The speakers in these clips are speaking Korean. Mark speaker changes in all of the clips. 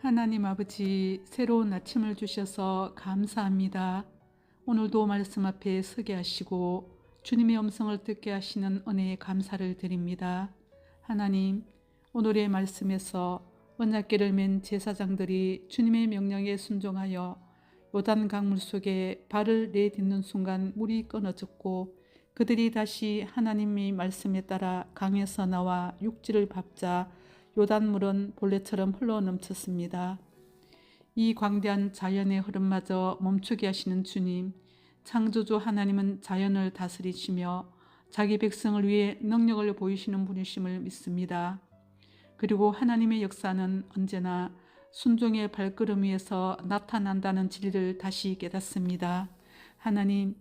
Speaker 1: 하나님 아버지, 새로운 아침을 주셔서 감사합니다. 오늘도 말씀 앞에 서게 하시고 주님의 음성을 듣게 하시는 은혜에 감사를 드립니다. 하나님, 오늘의 말씀에서 언약궤를 맨 제사장들이 주님의 명령에 순종하여 요단 강물 속에 발을 내딛는 순간 물이 끊어졌고, 그들이 다시 하나님의 말씀에 따라 강에서 나와 육지를 밟자 요단물은 본래처럼 흘러넘쳤습니다. 이 광대한 자연의 흐름마저 멈추게 하시는 주님, 창조주 하나님은 자연을 다스리시며 자기 백성을 위해 능력을 보이시는 분이심을 믿습니다. 그리고 하나님의 역사는 언제나 순종의 발걸음 위에서 나타난다는 진리를 다시 깨닫습니다. 하나님,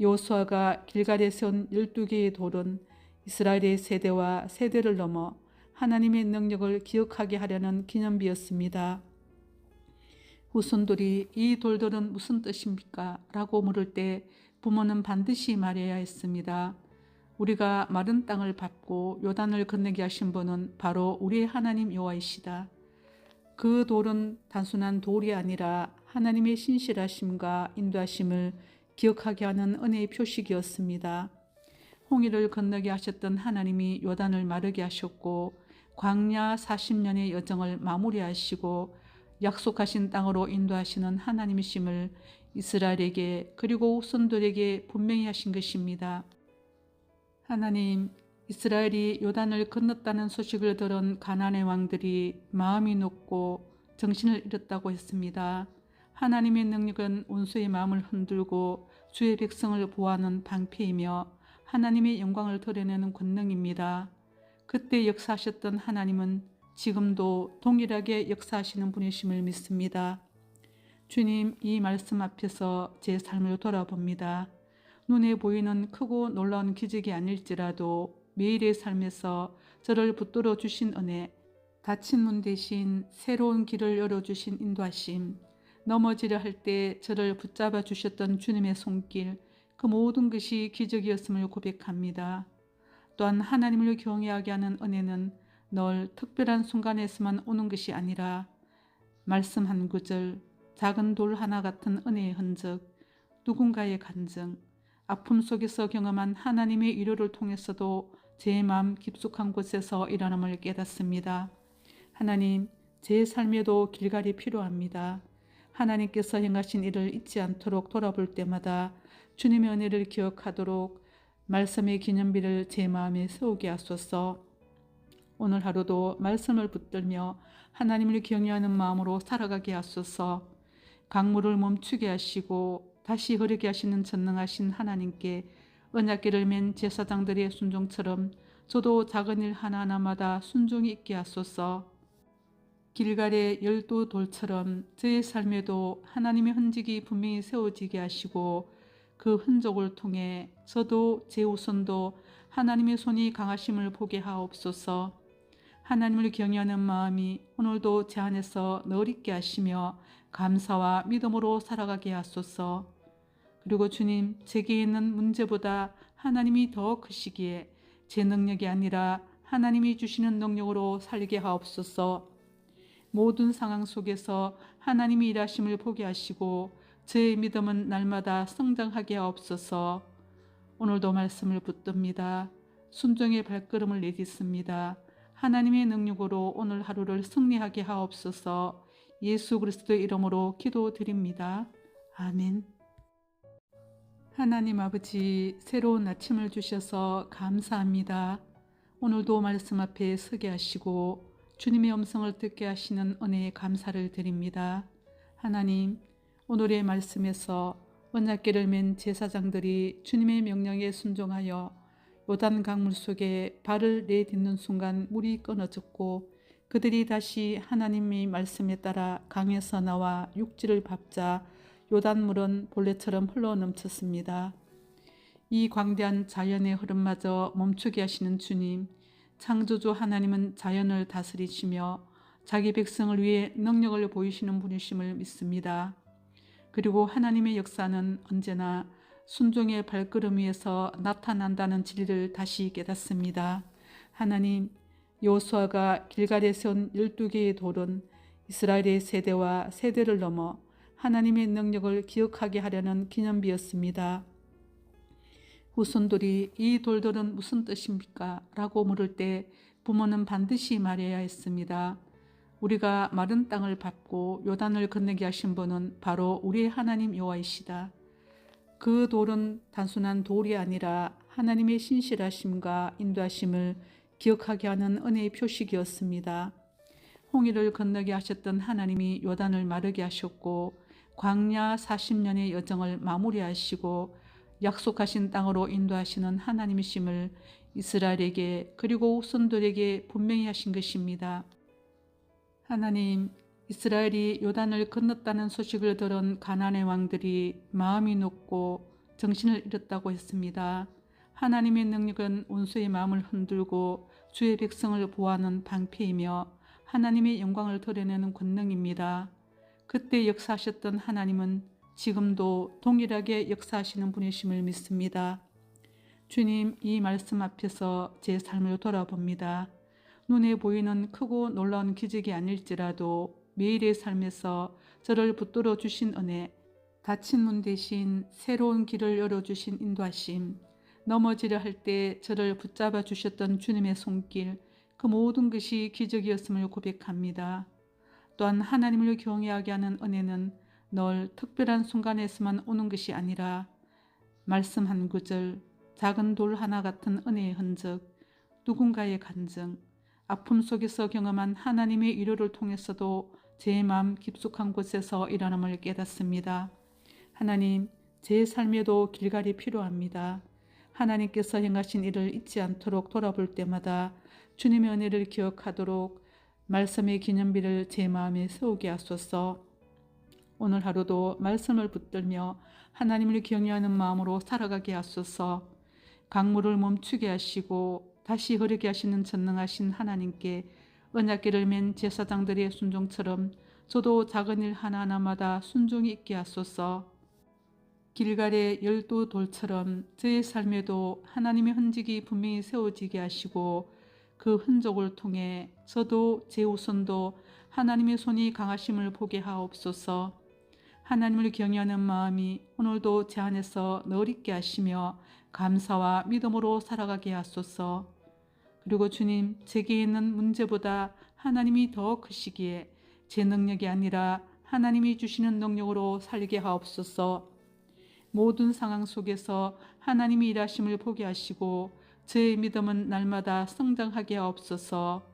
Speaker 1: 여호수아가 길갈에 세운 12개의 돌은 이스라엘의 세대와 세대를 넘어 하나님의 능력을 기억하게 하려는 기념비였습니다. 후손들이 이 돌들은 무슨 뜻입니까? 라고 물을 때 부모는 반드시 말해야 했습니다. 우리가 마른 땅을 밟고 요단을 건너게 하신 분은 바로 우리의 하나님 여호와이시다. 그 돌은 단순한 돌이 아니라 하나님의 신실하심과 인도하심을 기억하게 하는 은혜의 표식이었습니다. 홍해를 건너게 하셨던 하나님이 요단을 마르게 하셨고, 광야 40년의 여정을 마무리하시고 약속하신 땅으로 인도하시는 하나님이심을 이스라엘에게 그리고 후손들에게 분명히 하신 것입니다. 하나님, 이스라엘이 요단을 건넜다는 소식을 들은 가나안의 왕들이 마음이 높고 정신을 잃었다고 했습니다. 하나님의 능력은 원수의 마음을 흔들고 주의 백성을 보호하는 방패이며 하나님의 영광을 드러내는 권능입니다. 그때 역사하셨던 하나님은 지금도 동일하게 역사하시는 분이심을 믿습니다. 주님, 이 말씀 앞에서 제 삶을 돌아봅니다. 눈에 보이는 크고 놀라운 기적이 아닐지라도 매일의 삶에서 저를 붙들어 주신 은혜, 닫힌 문 대신 새로운 길을 열어주신 인도하심, 넘어지려 할 때 저를 붙잡아 주셨던 주님의 손길, 그 모든 것이 기적이었음을 고백합니다. 또한 하나님을 경외하게 하는 은혜는 늘 특별한 순간에서만 오는 것이 아니라 말씀 한 구절, 작은 돌 하나 같은 은혜의 흔적, 누군가의 간증, 아픔 속에서 경험한 하나님의 위로를 통해서도 제 마음 깊숙한 곳에서 일어남을 깨닫습니다. 하나님, 제 삶에도 길갈이 필요합니다. 하나님께서 행하신 일을 잊지 않도록 돌아볼 때마다 주님의 은혜를 기억하도록 말씀의 기념비를 제 마음에 세우게 하소서. 오늘 하루도 말씀을 붙들며 하나님을 경외하는 마음으로 살아가게 하소서. 강물을 멈추게 하시고 다시 흐르게 하시는 전능하신 하나님께 언약궤를 맨 제사장들의 순종처럼 저도 작은 일 하나하나마다 순종이 있게 하소서. 길갈의 12돌처럼 저의 삶에도 하나님의 흔적이 분명히 세워지게 하시고 그 흔적을 통해 저도 제 후손도 하나님의 손이 강하심을 보게 하옵소서. 하나님을 경외하는 마음이 오늘도 제 안에서 늘 있게 하시며 감사와 믿음으로 살아가게 하소서. 그리고 주님, 제게 있는 문제보다 하나님이 더 크시기에 제 능력이 아니라 하나님이 주시는 능력으로 살게 하옵소서. 모든 상황 속에서 하나님이 일하심을 보게 하시고 저의 믿음은 날마다 성장하게 하옵소서. 오늘도 말씀을 붙듭니다. 순종의 발걸음을 내딛습니다. 하나님의 능력으로 오늘 하루를 승리하게 하옵소서. 예수 그리스도의 이름으로 기도드립니다. 아멘. 하나님 아버지, 새로운 아침을 주셔서 감사합니다. 오늘도 말씀 앞에 서게 하시고 주님의 음성을 듣게 하시는 은혜에 감사를 드립니다. 하나님, 오늘의 말씀에서 언약궤를 맨 제사장들이 주님의 명령에 순종하여 요단 강물 속에 발을 내딛는 순간 물이 끊어졌고, 그들이 다시 하나님의 말씀에 따라 강에서 나와 육지를 밟자 요단물은 본래처럼 흘러넘쳤습니다. 이 광대한 자연의 흐름마저 멈추게 하시는 주님, 창조주 하나님은 자연을 다스리시며 자기 백성을 위해 능력을 보이시는 분이심을 믿습니다. 그리고 하나님의 역사는 언제나 순종의 발걸음 위에서 나타난다는 진리를 다시 깨닫습니다. 하나님, 여호수아가 길갈에 세운 12개의 돌은 이스라엘의 세대와 세대를 넘어 하나님의 능력을 기억하게 하려는 기념비였습니다. 후손들이 이 돌들은 무슨 뜻입니까? 라고 물을 때 부모는 반드시 말해야 했습니다. 우리가 마른 땅을 밟고 요단을 건너게 하신 분은 바로 우리의 하나님 여호와이시다. 그 돌은 단순한 돌이 아니라 하나님의 신실하심과 인도하심을 기억하게 하는 은혜의 표식이었습니다. 홍해를 건너게 하셨던 하나님이 요단을 마르게 하셨고 광야 40년의 여정을 마무리하시고 약속하신 땅으로 인도하시는 하나님이심을 이스라엘에게 그리고 후손들에게 분명히 하신 것입니다. 하나님, 이스라엘이 요단을 건넜다는 소식을 들은 가나안의 왕들이 마음이 높고 정신을 잃었다고 했습니다. 하나님의 능력은 원수의 마음을 흔들고 주의 백성을 보호하는 방패이며 하나님의 영광을 드러내는 권능입니다. 그때 역사하셨던 하나님은 지금도 동일하게 역사하시는 분이심을 믿습니다. 주님, 이 말씀 앞에서 제 삶을 돌아봅니다. 눈에 보이는 크고 놀라운 기적이 아닐지라도 매일의 삶에서 저를 붙들어 주신 은혜, 닫힌 문 대신 새로운 길을 열어주신 인도하심, 넘어지려 할 때 저를 붙잡아 주셨던 주님의 손길, 그 모든 것이 기적이었음을 고백합니다. 또한 하나님을 경외하게 하는 은혜는 늘 특별한 순간에서만 오는 것이 아니라 말씀 한 구절, 작은 돌 하나 같은 은혜의 흔적, 누군가의 간증, 아픔 속에서 경험한 하나님의 위로를 통해서도 제 마음 깊숙한 곳에서 일어남을 깨닫습니다. 하나님, 제 삶에도 길갈이 필요합니다. 하나님께서 행하신 일을 잊지 않도록 돌아볼 때마다 주님의 은혜를 기억하도록 말씀의 기념비를 제 마음에 세우게 하소서. 오늘 하루도 말씀을 붙들며 하나님을 경외하는 마음으로 살아가게 하소서. 강물을 멈추게 하시고 다시 흐르게 하시는 전능하신 하나님께 언약궤를 맨 제사장들의 순종처럼 저도 작은 일 하나하나마다 순종이 있게 하소서. 길갈의 12돌처럼 저의 삶에도 하나님의 흔적이 분명히 세워지게 하시고 그 흔적을 통해 저도 제 후손도 하나님의 손이 강하심을 보게 하옵소서. 하나님을 경외하는 마음이 오늘도 제 안에서 늘 있게 하시며 감사와 믿음으로 살아가게 하소서. 그리고 주님, 제게 있는 문제보다 하나님이 더 크시기에 제 능력이 아니라 하나님이 주시는 능력으로 살게 하옵소서. 모든 상황 속에서 하나님이 일하심을 보게 하시고 저의 믿음은 날마다 성장하게 하옵소서.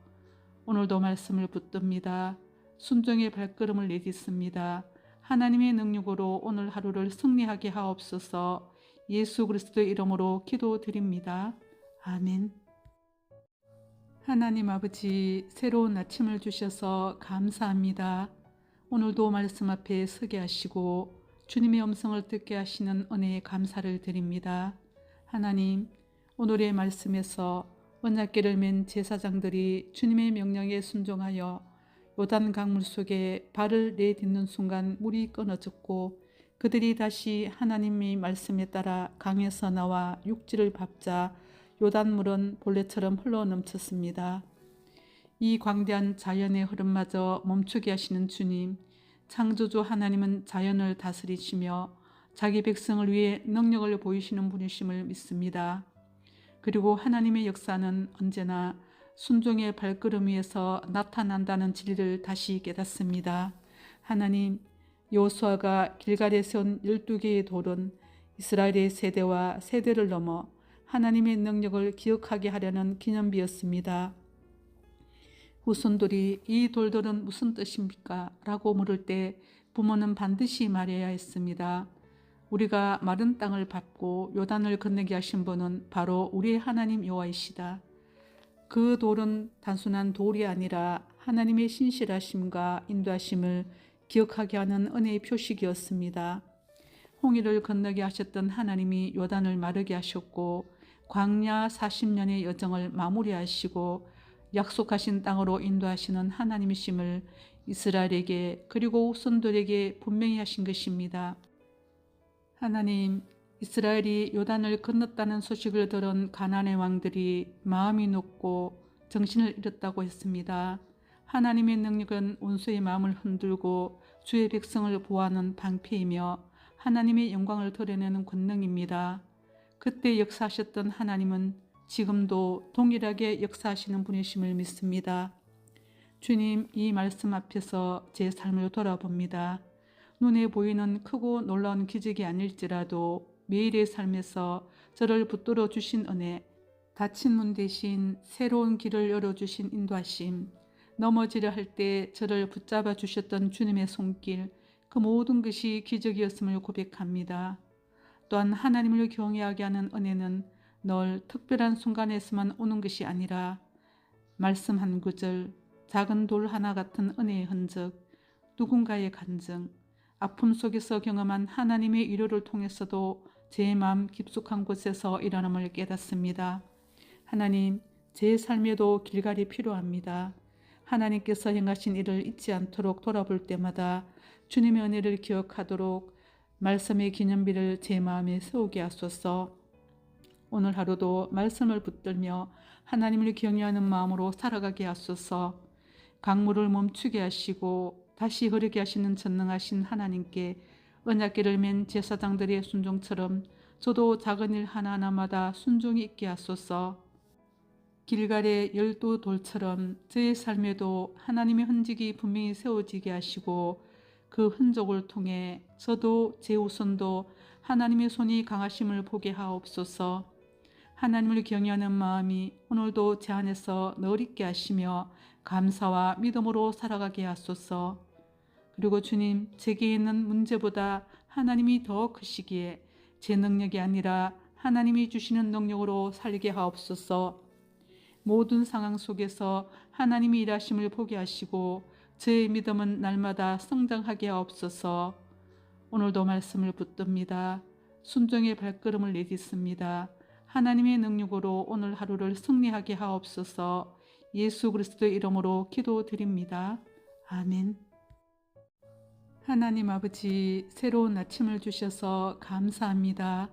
Speaker 1: 오늘도 말씀을 붙듭니다. 순종의 발걸음을 내딛습니다. 하나님의 능력으로 오늘 하루를 승리하게 하옵소서. 예수 그리스도의 이름으로 기도드립니다. 아멘. 하나님 아버지, 새로운 아침을 주셔서 감사합니다. 오늘도 말씀 앞에 서게 하시고 주님의 음성을 듣게 하시는 은혜에 감사를 드립니다. 하나님, 오늘의 말씀에서 언약궤를 맨 제사장들이 주님의 명령에 순종하여 요단 강물 속에 발을 내딛는 순간 물이 끊어졌고 그들이 다시 하나님의 말씀에 따라 강에서 나와 육지를 밟자 요단물은 본래처럼 흘러넘쳤습니다. 이 광대한 자연의 흐름마저 멈추게 하시는 주님, 창조주 하나님은 자연을 다스리시며 자기 백성을 위해 능력을 보이시는 분이심을 믿습니다. 그리고 하나님의 역사는 언제나 순종의 발걸음 위에서 나타난다는 진리를 다시 깨닫습니다. 하나님, 여호수아가 길갈에 세운 12개의 돌은 이스라엘의 세대와 세대를 넘어 하나님의 능력을 기억하게 하려는 기념비였습니다. 후손들이 이 돌들은 무슨 뜻입니까? 라고 물을 때 부모는 반드시 말해야 했습니다. 우리가 마른 땅을 밟고 요단을 건너게 하신 분은 바로 우리의 하나님 여호와이시다. 그 돌은 단순한 돌이 아니라 하나님의 신실하심과 인도하심을 기억하게 하는 은혜의 표식이었습니다. 홍해를 건너게 하셨던 하나님이 요단을 마르게 하셨고 광야 40년의 여정을 마무리하시고 약속하신 땅으로 인도하시는 하나님이심을 이스라엘에게 그리고 후손들에게 분명히 하신 것입니다. 하나님, 이스라엘이 요단을 건넜다는 소식을 들은 가나안의 왕들이 마음이 높고 정신을 잃었다고 했습니다. 하나님의 능력은 원수의 마음을 흔들고 주의 백성을 보호하는 방패이며 하나님의 영광을 드러내는 권능입니다. 그때 역사하셨던 하나님은 지금도 동일하게 역사하시는 분이심을 믿습니다. 주님, 이 말씀 앞에서 제 삶을 돌아봅니다. 눈에 보이는 크고 놀라운 기적이 아닐지라도 매일의 삶에서 저를 붙들어 주신 은혜, 닫힌 문 대신 새로운 길을 열어주신 인도하심, 넘어지려 할 때 저를 붙잡아 주셨던 주님의 손길, 그 모든 것이 기적이었음을 고백합니다. 또한 하나님을 경외하게 하는 은혜는 늘 특별한 순간에서만 오는 것이 아니라 말씀 한 구절, 작은 돌 하나 같은 은혜의 흔적, 누군가의 간증, 아픔 속에서 경험한 하나님의 위로를 통해서도 제 마음 깊숙한 곳에서 일어남을 깨닫습니다. 하나님, 제 삶에도 길갈이 필요합니다. 하나님께서 행하신 일을 잊지 않도록 돌아볼 때마다 주님의 은혜를 기억하도록 말씀의 기념비를 제 마음에 세우게 하소서. 오늘 하루도 말씀을 붙들며 하나님을 경외하는 마음으로 살아가게 하소서. 강물을 멈추게 하시고 다시 흐르게 하시는 전능하신 하나님께 언약궤를 맨 제사장들의 순종처럼 저도 작은 일 하나하나마다 순종이 있게 하소서. 길갈의 12돌처럼 저의 삶에도 하나님의 흔적이 분명히 세워지게 하시고 그 흔적을 통해 저도 제 후손도 하나님의 손이 강하심을 보게 하옵소서. 하나님을 경외하는 마음이 오늘도 제 안에서 늘 있게 하시며 감사와 믿음으로 살아가게 하소서. 그리고 주님, 제게 있는 문제보다 하나님이 더 크시기에 제 능력이 아니라 하나님이 주시는 능력으로 살게 하옵소서. 모든 상황 속에서 하나님이 일하심을 보게 하시고 저의 믿음은 날마다 성장하게 하옵소서. 오늘도 말씀을 붙듭니다. 순종의 발걸음을 내딛습니다. 하나님의 능력으로 오늘 하루를 승리하게 하옵소서. 예수 그리스도의 이름으로 기도드립니다. 아멘. 하나님 아버지, 새로운 아침을 주셔서 감사합니다.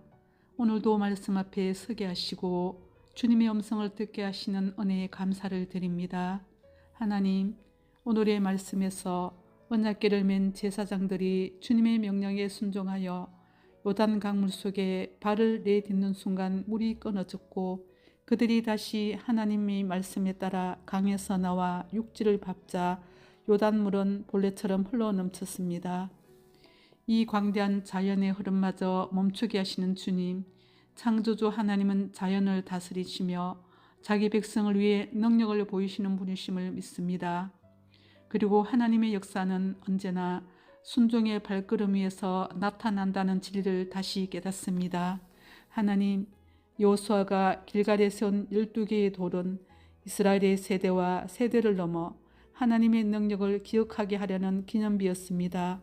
Speaker 1: 오늘도 말씀 앞에 서게 하시고 주님의 음성을 듣게 하시는 은혜에 감사를 드립니다. 하나님, 오늘의 말씀에서 언약궤를 맨 제사장들이 주님의 명령에 순종하여 요단 강물 속에 발을 내딛는 순간 물이 끊어졌고 그들이 다시 하나님의 말씀에 따라 강에서 나와 육지를 밟자 요단물은 본래처럼 흘러넘쳤습니다. 이 광대한 자연의 흐름마저 멈추게 하시는 주님, 창조주 하나님은 자연을 다스리시며 자기 백성을 위해 능력을 보이시는 분이심을 믿습니다. 그리고 하나님의 역사는 언제나 순종의 발걸음 위에서 나타난다는 진리를 다시 깨닫습니다. 하나님, 여호수아가 길갈에 세운 12개의 돌은 이스라엘의 세대와 세대를 넘어 하나님의 능력을 기억하게 하려는 기념비였습니다.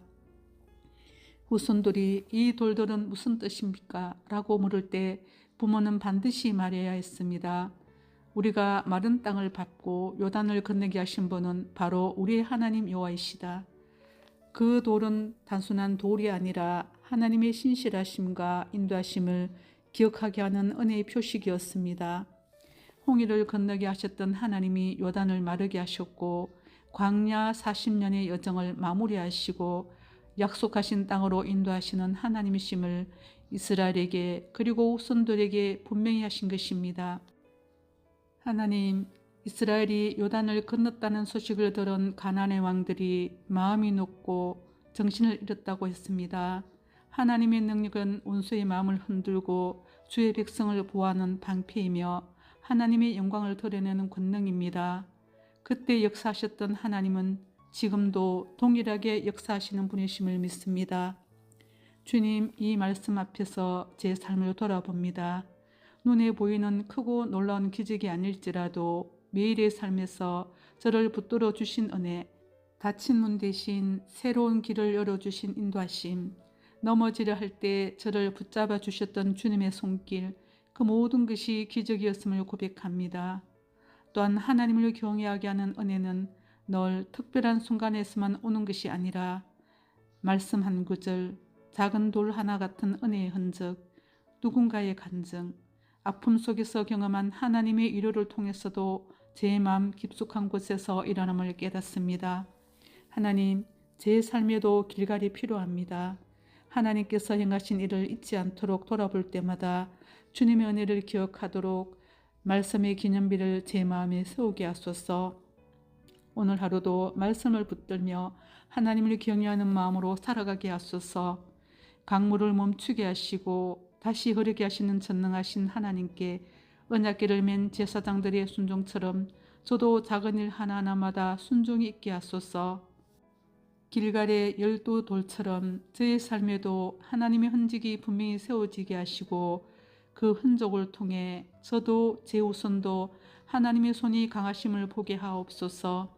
Speaker 1: 후손들이 이 돌들은 무슨 뜻입니까? 라고 물을 때 부모는 반드시 말해야 했습니다. 우리가 마른 땅을 밟고 요단을 건너게 하신 분은 바로 우리의 하나님 여호와이시다. 그 돌은 단순한 돌이 아니라 하나님의 신실하심과 인도하심을 기억하게 하는 은혜의 표식이었습니다. 홍해를 건너게 하셨던 하나님이 요단을 마르게 하셨고 광야 40년의 여정을 마무리하시고 약속하신 땅으로 인도하시는 하나님이심을 이스라엘에게 그리고 후손들에게 분명히 하신 것입니다. 하나님, 이스라엘이 요단을 건넜다는 소식을 들은 가나안의 왕들이 마음이 높고 정신을 잃었다고 했습니다. 하나님의 능력은 원수의 마음을 흔들고 주의 백성을 보호하는 방패이며 하나님의 영광을 드러내는 권능입니다. 그때 역사하셨던 하나님은 지금도 동일하게 역사하시는 분이심을 믿습니다. 주님, 이 말씀 앞에서 제 삶을 돌아봅니다. 눈에 보이는 크고 놀라운 기적이 아닐지라도 매일의 삶에서 저를 붙들어 주신 은혜, 닫힌 문 대신 새로운 길을 열어주신 인도하심, 넘어지려 할 때 저를 붙잡아 주셨던 주님의 손길, 그 모든 것이 기적이었음을 고백합니다. 또한 하나님을 경외하게 하는 은혜는 늘 특별한 순간에서만 오는 것이 아니라 말씀 한 구절, 작은 돌 하나 같은 은혜의 흔적, 누군가의 간증, 아픔 속에서 경험한 하나님의 위로를 통해서도 제 마음 깊숙한 곳에서 일어남을 깨닫습니다. 하나님, 제 삶에도 길갈이 필요합니다. 하나님께서 행하신 일을 잊지 않도록 돌아볼 때마다 주님의 은혜를 기억하도록 말씀의 기념비를 제 마음에 세우게 하소서. 오늘 하루도 말씀을 붙들며 하나님을 경외하는 마음으로 살아가게 하소서. 강물을 멈추게 하시고 다시 흐르게 하시는 전능하신 하나님께 언약궤를 맨 제사장들의 순종처럼 저도 작은 일 하나하나마다 순종이 있게 하소서. 길갈의 12돌처럼 저의 삶에도 하나님의 흔적이 분명히 세워지게 하시고 그 흔적을 통해 저도 제 후손도 하나님의 손이 강하심을 보게 하옵소서.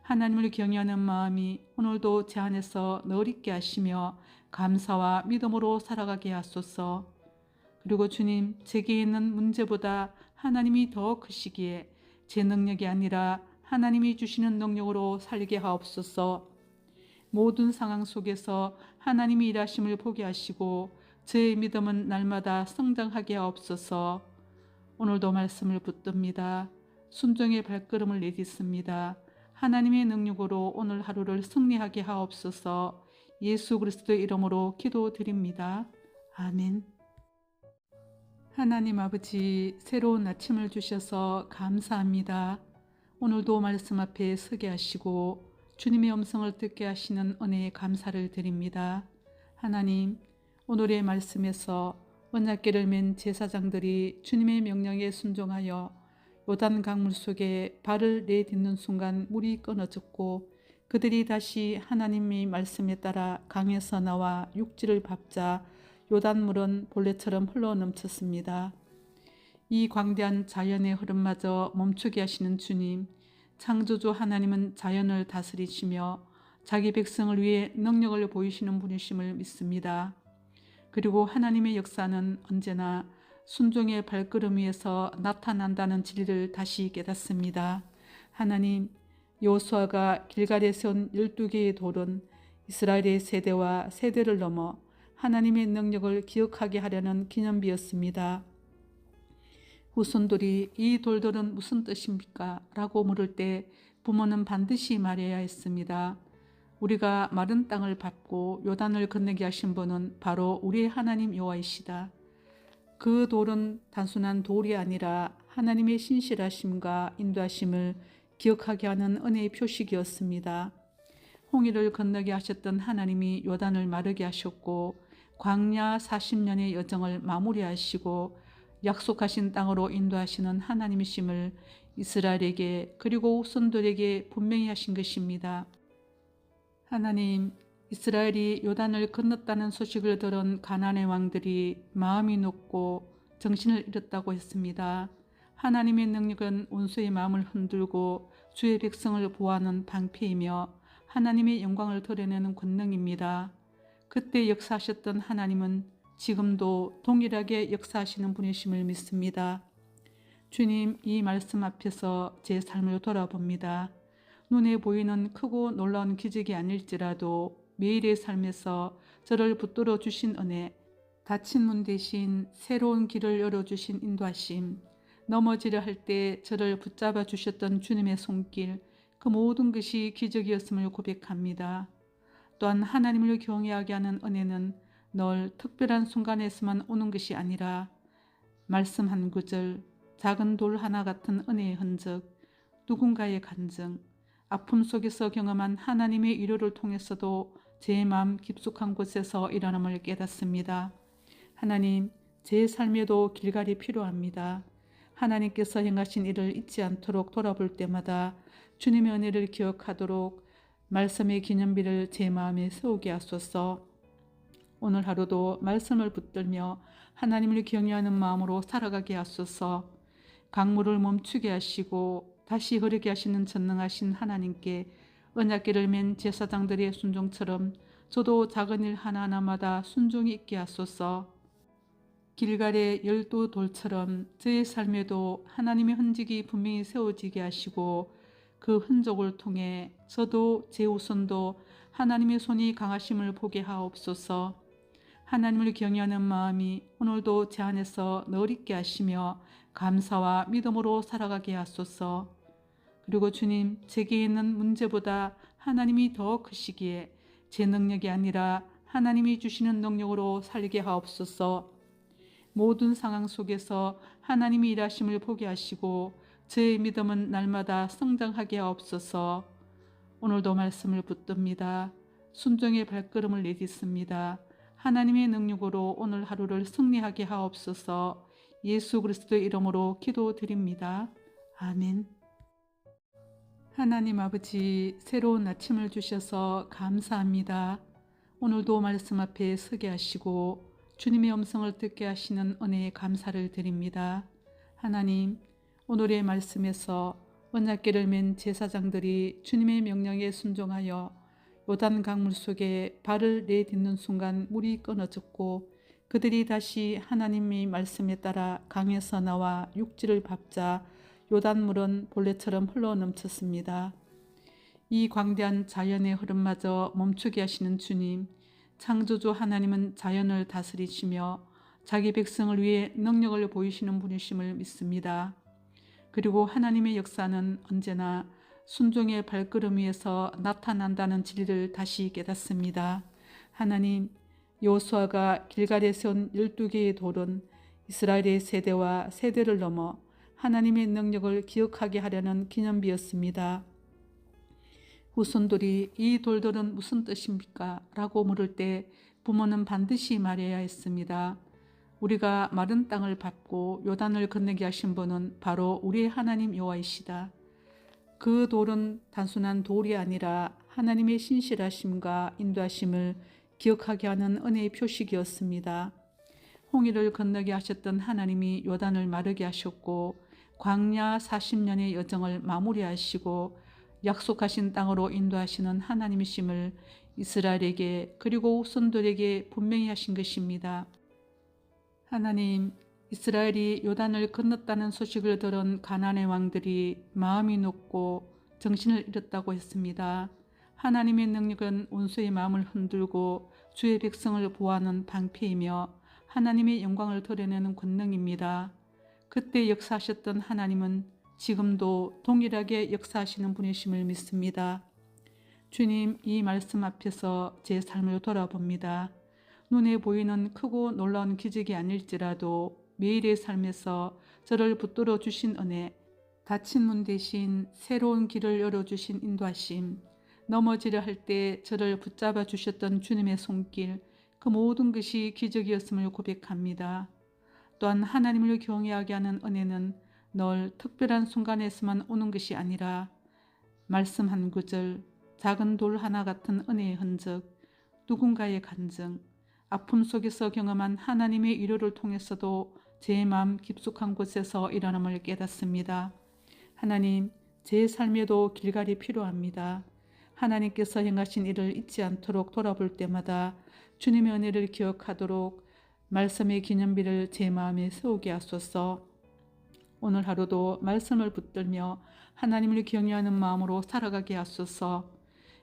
Speaker 1: 하나님을 경외하는 마음이 오늘도 제 안에서 늘 있게 하시며 감사와 믿음으로 살아가게 하소서. 그리고 주님, 제게 있는 문제보다 하나님이 더 크시기에 제 능력이 아니라 하나님이 주시는 능력으로 살게 하옵소서. 모든 상황 속에서 하나님이 일하심을 보게 하시고 저의 믿음은 날마다 성장하게 하옵소서. 오늘도 말씀을 붙듭니다. 순종의 발걸음을 내딛습니다. 하나님의 능력으로 오늘 하루를 승리하게 하옵소서. 예수 그리스도의 이름으로 기도드립니다. 아멘. 하나님 아버지, 새로운 아침을 주셔서 감사합니다. 오늘도 말씀 앞에 서게 하시고 주님의 음성을 듣게 하시는 은혜에 감사를 드립니다. 하나님, 오늘의 말씀에서 언약궤를 맨 제사장들이 주님의 명령에 순종하여 요단 강물 속에 발을 내딛는 순간 물이 끊어졌고 그들이 다시 하나님의 말씀에 따라 강에서 나와 육지를 밟자 요단물은 본래처럼 흘러넘쳤습니다. 이 광대한 자연의 흐름마저 멈추게 하시는 주님, 창조주 하나님은 자연을 다스리시며 자기 백성을 위해 능력을 보이시는 분이심을 믿습니다. 그리고 하나님의 역사는 언제나 순종의 발걸음 위에서 나타난다는 진리를 다시 깨닫습니다. 하나님, 여호수아가 길갈에 세운 12개의 돌은 이스라엘의 세대와 세대를 넘어 하나님의 능력을 기억하게 하려는 기념비였습니다. 후손들이 이 돌들은 무슨 뜻입니까? 라고 물을 때 부모는 반드시 말해야 했습니다. 우리가 마른 땅을 밟고 요단을 건너게 하신 분은 바로 우리의 하나님 여호와이시다. 그 돌은 단순한 돌이 아니라 하나님의 신실하심과 인도하심을 기억하게 하는 은혜의 표식이었습니다. 홍해를 건너게 하셨던 하나님이 요단을 마르게 하셨고 광야 40년의 여정을 마무리하시고 약속하신 땅으로 인도하시는 하나님이심을 이스라엘에게 그리고 후손들에게 분명히 하신 것입니다. 하나님, 이스라엘이 요단을 건넜다는 소식을 들은 가나안의 왕들이 마음이 높고 정신을 잃었다고 했습니다. 하나님의 능력은 원수의 마음을 흔들고 주의 백성을 보호하는 방패이며 하나님의 영광을 드러내는 권능입니다. 그때 역사하셨던 하나님은 지금도 동일하게 역사하시는 분이심을 믿습니다. 주님, 이 말씀 앞에서 제 삶을 돌아봅니다. 눈에 보이는 크고 놀라운 기적이 아닐지라도 매일의 삶에서 저를 붙들어 주신 은혜, 닫힌 문 대신 새로운 길을 열어주신 인도하심, 넘어지려 할 때 저를 붙잡아 주셨던 주님의 손길, 그 모든 것이 기적이었음을 고백합니다. 또한 하나님을 경외하게 하는 은혜는 늘 특별한 순간에서만 오는 것이 아니라 말씀 한 구절, 작은 돌 하나 같은 은혜의 흔적, 누군가의 간증, 아픔 속에서 경험한 하나님의 위로를 통해서도 제 마음 깊숙한 곳에서 일어남을 깨닫습니다. 하나님, 제 삶에도 길갈이 필요합니다. 하나님께서 행하신 일을 잊지 않도록 돌아볼 때마다 주님의 은혜를 기억하도록 말씀의 기념비를 제 마음에 세우게 하소서. 오늘 하루도 말씀을 붙들며 하나님을 경외하는 마음으로 살아가게 하소서. 강물을 멈추게 하시고 다시 흐르게 하시는 전능하신 하나님께 언약궤를 맨 제사장들의 순종처럼 저도 작은 일 하나하나마다 순종이 있게 하소서. 길갈의 12돌처럼 저의 삶에도 하나님의 흔적이 분명히 세워지게 하시고 그 흔적을 통해 저도 제 후손도 하나님의 손이 강하심을 보게 하옵소서. 하나님을 경외하는 마음이 오늘도 제 안에서 늘 있게 하시며 감사와 믿음으로 살아가게 하소서. 그리고 주님, 제게 있는 문제보다 하나님이 더 크시기에 제 능력이 아니라 하나님이 주시는 능력으로 살게 하옵소서. 모든 상황 속에서 하나님이 일하심을 보게 하시고 저의 믿음은 날마다 성장하게 하옵소서. 오늘도 말씀을 붙듭니다. 순종의 발걸음을 내딛습니다. 하나님의 능력으로 오늘 하루를 승리하게 하옵소서. 예수 그리스도의 이름으로 기도드립니다. 아멘. 하나님 아버지, 새로운 아침을 주셔서 감사합니다. 오늘도 말씀 앞에 서게 하시고 주님의 음성을 듣게 하시는 은혜에 감사를 드립니다. 하나님, 오늘의 말씀에서 언약궤를 맨 제사장들이 주님의 명령에 순종하여 요단 강물 속에 발을 내딛는 순간 물이 끊어졌고 그들이 다시 하나님의 말씀에 따라 강에서 나와 육지를 밟자 요단물은 본래처럼 흘러넘쳤습니다. 이 광대한 자연의 흐름마저 멈추게 하시는 주님, 창조주 하나님은 자연을 다스리시며 자기 백성을 위해 능력을 보이시는 분이심을 믿습니다. 그리고 하나님의 역사는 언제나 순종의 발걸음 위에서 나타난다는 진리를 다시 깨닫습니다. 하나님, 여호수아가 길갈에 세운 12개의 돌은 이스라엘의 세대와 세대를 넘어 하나님의 능력을 기억하게 하려는 기념비였습니다. 후손들이 이 돌들은 무슨 뜻입니까? 라고 물을 때 부모는 반드시 말해야 했습니다. 우리가 마른 땅을 밟고 요단을 건너게 하신 분은 바로 우리의 하나님 여호와이시다. 그 돌은 단순한 돌이 아니라 하나님의 신실하심과 인도하심을 기억하게 하는 은혜의 표식이었습니다. 홍해를 건너게 하셨던 하나님이 요단을 마르게 하셨고 광야 40년의 여정을 마무리하시고 약속하신 땅으로 인도하시는 하나님이심을 이스라엘에게 그리고 후손들에게 분명히 하신 것입니다. 하나님, 이스라엘이 요단을 건넜다는 소식을 들은 가나안의 왕들이 마음이 높고 정신을 잃었다고 했습니다. 하나님의 능력은 원수의 마음을 흔들고 주의 백성을 보호하는 방패이며 하나님의 영광을 드러내는 권능입니다. 그때 역사하셨던 하나님은 지금도 동일하게 역사하시는 분이심을 믿습니다. 주님, 이 말씀 앞에서 제 삶을 돌아봅니다. 눈에 보이는 크고 놀라운 기적이 아닐지라도 매일의 삶에서 저를 붙들어 주신 은혜, 닫힌 문 대신 새로운 길을 열어주신 인도하심, 넘어지려 할 때 저를 붙잡아 주셨던 주님의 손길, 그 모든 것이 기적이었음을 고백합니다. 또한 하나님을 경외하게 하는 은혜는 늘 특별한 순간에서만 오는 것이 아니라 말씀 한 구절, 작은 돌 하나 같은 은혜의 흔적, 누군가의 간증, 아픔 속에서 경험한 하나님의 위로를 통해서도 제 마음 깊숙한 곳에서 일어남을 깨닫습니다. 하나님, 제 삶에도 길갈이 필요합니다. 하나님께서 행하신 일을 잊지 않도록 돌아볼 때마다 주님의 은혜를 기억하도록 말씀의 기념비를 제 마음에 세우게 하소서. 오늘 하루도 말씀을 붙들며 하나님을 경외하는 마음으로 살아가게 하소서.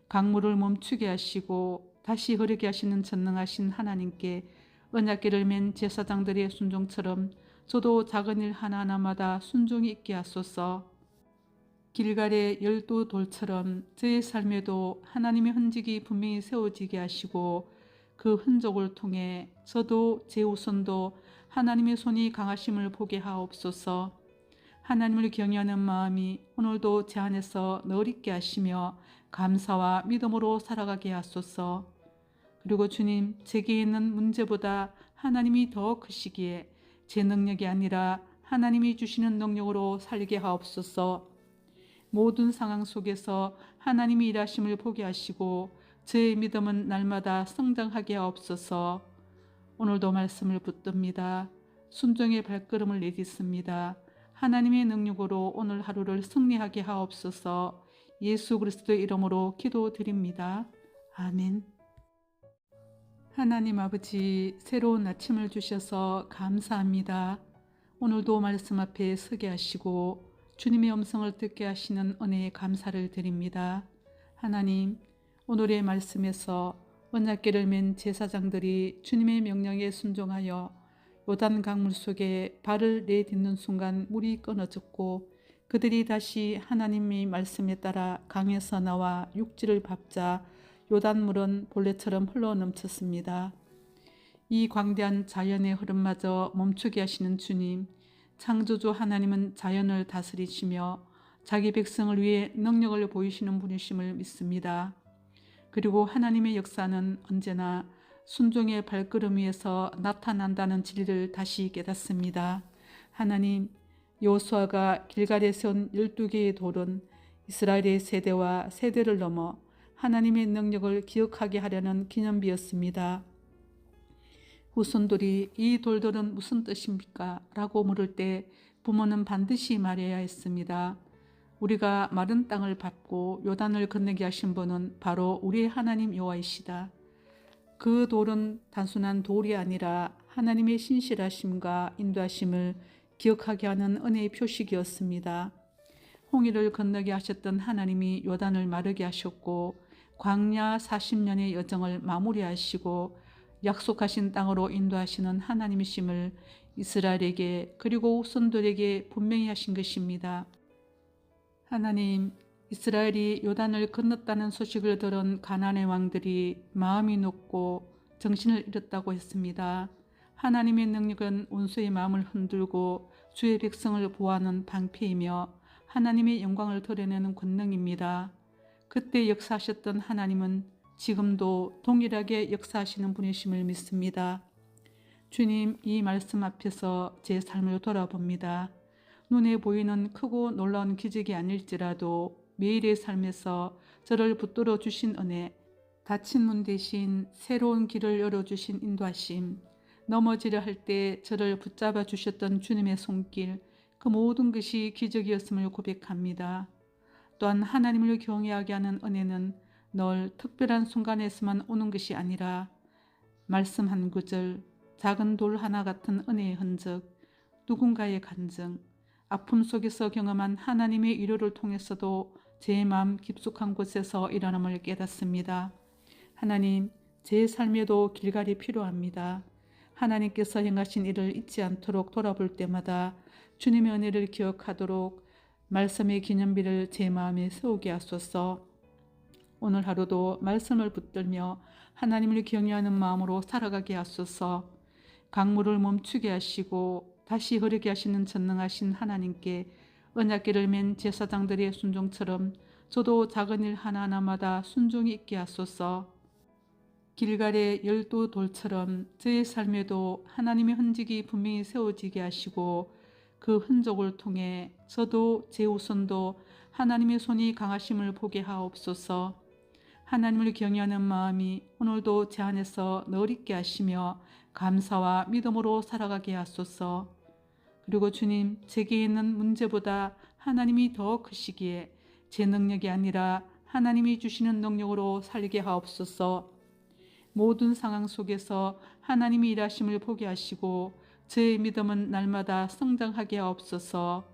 Speaker 1: 강물을 멈추게 하시고 다시 흐르게 하시는 전능하신 하나님께 언약궤를 맨 제사장들의 순종처럼 저도 작은 일 하나하나마다 순종이 있게 하소서. 길갈의 12돌처럼 저의 삶에도 하나님의 흔적이 분명히 세워지게 하시고 그 흔적을 통해 저도 제 후손도 하나님의 손이 강하심을 보게 하옵소서. 하나님을 경외하는 마음이 오늘도 제 안에서 늘 있게 하시며 감사와 믿음으로 살아가게 하소서. 그리고 주님, 제게 있는 문제보다 하나님이 더 크시기에 제 능력이 아니라 하나님이 주시는 능력으로 살게 하옵소서. 모든 상황 속에서 하나님이 일하심을 보게 하시고 저의 믿음은 날마다 성장하게 하옵소서. 오늘도 말씀을 붙듭니다. 순종의 발걸음을 내딛습니다. 하나님의 능력으로 오늘 하루를 승리하게 하옵소서. 예수 그리스도의 이름으로 기도드립니다. 아멘. 하나님 아버지, 새로운 아침을 주셔서 감사합니다. 오늘도 말씀 앞에 서게 하시고 주님의 음성을 듣게 하시는 은혜에 감사를 드립니다. 하나님, 오늘의 말씀에서 언약궤를 맨 제사장들이 주님의 명령에 순종하여 요단 강물 속에 발을 내딛는 순간 물이 끊어졌고 그들이 다시 하나님의 말씀에 따라 강에서 나와 육지를 밟자 요단물은 본래처럼 흘러 넘쳤습니다. 이 광대한 자연의 흐름마저 멈추게 하시는 주님, 창조주 하나님은 자연을 다스리시며 자기 백성을 위해 능력을 보이시는 분이심을 믿습니다. 그리고 하나님의 역사는 언제나 순종의 발걸음 위에서 나타난다는 진리를 다시 깨닫습니다. 하나님, 여호수아가 길갈에 세운 12개의 돌은 이스라엘의 세대와 세대를 넘어 하나님의 능력을 기억하게 하려는 기념비였습니다. 후손들이 이 돌들은 무슨 뜻입니까? 라고 물을 때 부모는 반드시 말해야 했습니다. 우리가 마른 땅을 밟고 요단을 건너게 하신 분은 바로 우리의 하나님 여호와이시다. 그 돌은 단순한 돌이 아니라 하나님의 신실하심과 인도하심을 기억하게 하는 은혜의 표식이었습니다. 홍해를 건너게 하셨던 하나님이 요단을 마르게 하셨고 광야 40년의 여정을 마무리하시고 약속하신 땅으로 인도하시는 하나님이심을 이스라엘에게 그리고 후손들에게 분명히 하신 것입니다. 하나님, 이스라엘이 요단을 건넜다는 소식을 들은 가나안의 왕들이 마음이 높고 정신을 잃었다고 했습니다. 하나님의 능력은 원수의 마음을 흔들고 주의 백성을 보호하는 방패이며 하나님의 영광을 드러내는 권능입니다. 그때 역사하셨던 하나님은 지금도 동일하게 역사하시는 분이심을 믿습니다. 주님, 이 말씀 앞에서 제 삶을 돌아봅니다. 눈에 보이는 크고 놀라운 기적이 아닐지라도 매일의 삶에서 저를 붙들어 주신 은혜, 닫힌 문 대신 새로운 길을 열어주신 인도하심, 넘어지려 할 때 저를 붙잡아 주셨던 주님의 손길, 그 모든 것이 기적이었음을 고백합니다. 또한 하나님을 경외하게 하는 은혜는 늘 특별한 순간에서만 오는 것이 아니라 말씀 한 구절, 작은 돌 하나 같은 은혜의 흔적, 누군가의 간증, 아픔 속에서 경험한 하나님의 위로를 통해서도 제 마음 깊숙한 곳에서 일어남을 깨닫습니다. 하나님, 제 삶에도 길갈이 필요합니다. 하나님께서 행하신 일을 잊지 않도록 돌아볼 때마다 주님의 은혜를 기억하도록 말씀의 기념비를 제 마음에 세우게 하소서. 오늘 하루도 말씀을 붙들며 하나님을 경외하는 마음으로 살아가게 하소서. 강물을 멈추게 하시고 다시 흐르게 하시는 전능하신 하나님께 언약궤를 맨 제사장들의 순종처럼 저도 작은 일 하나하나마다 순종이 있게 하소서. 길갈의 12돌처럼 저의 삶에도 하나님의 흔적이 분명히 세워지게 하시고 그 흔적을 통해 저도 제 후손도 하나님의 손이 강하심을 보게 하옵소서. 하나님을 경외하는 마음이 오늘도 제 안에서 늘 있게 하시며 감사와 믿음으로 살아가게 하소서. 그리고 주님, 제게 있는 문제보다 하나님이 더 크시기에 제 능력이 아니라 하나님이 주시는 능력으로 살게 하옵소서. 모든 상황 속에서 하나님이 일하심을 보게 하시고 저의 믿음은 날마다 성장하게 하옵소서.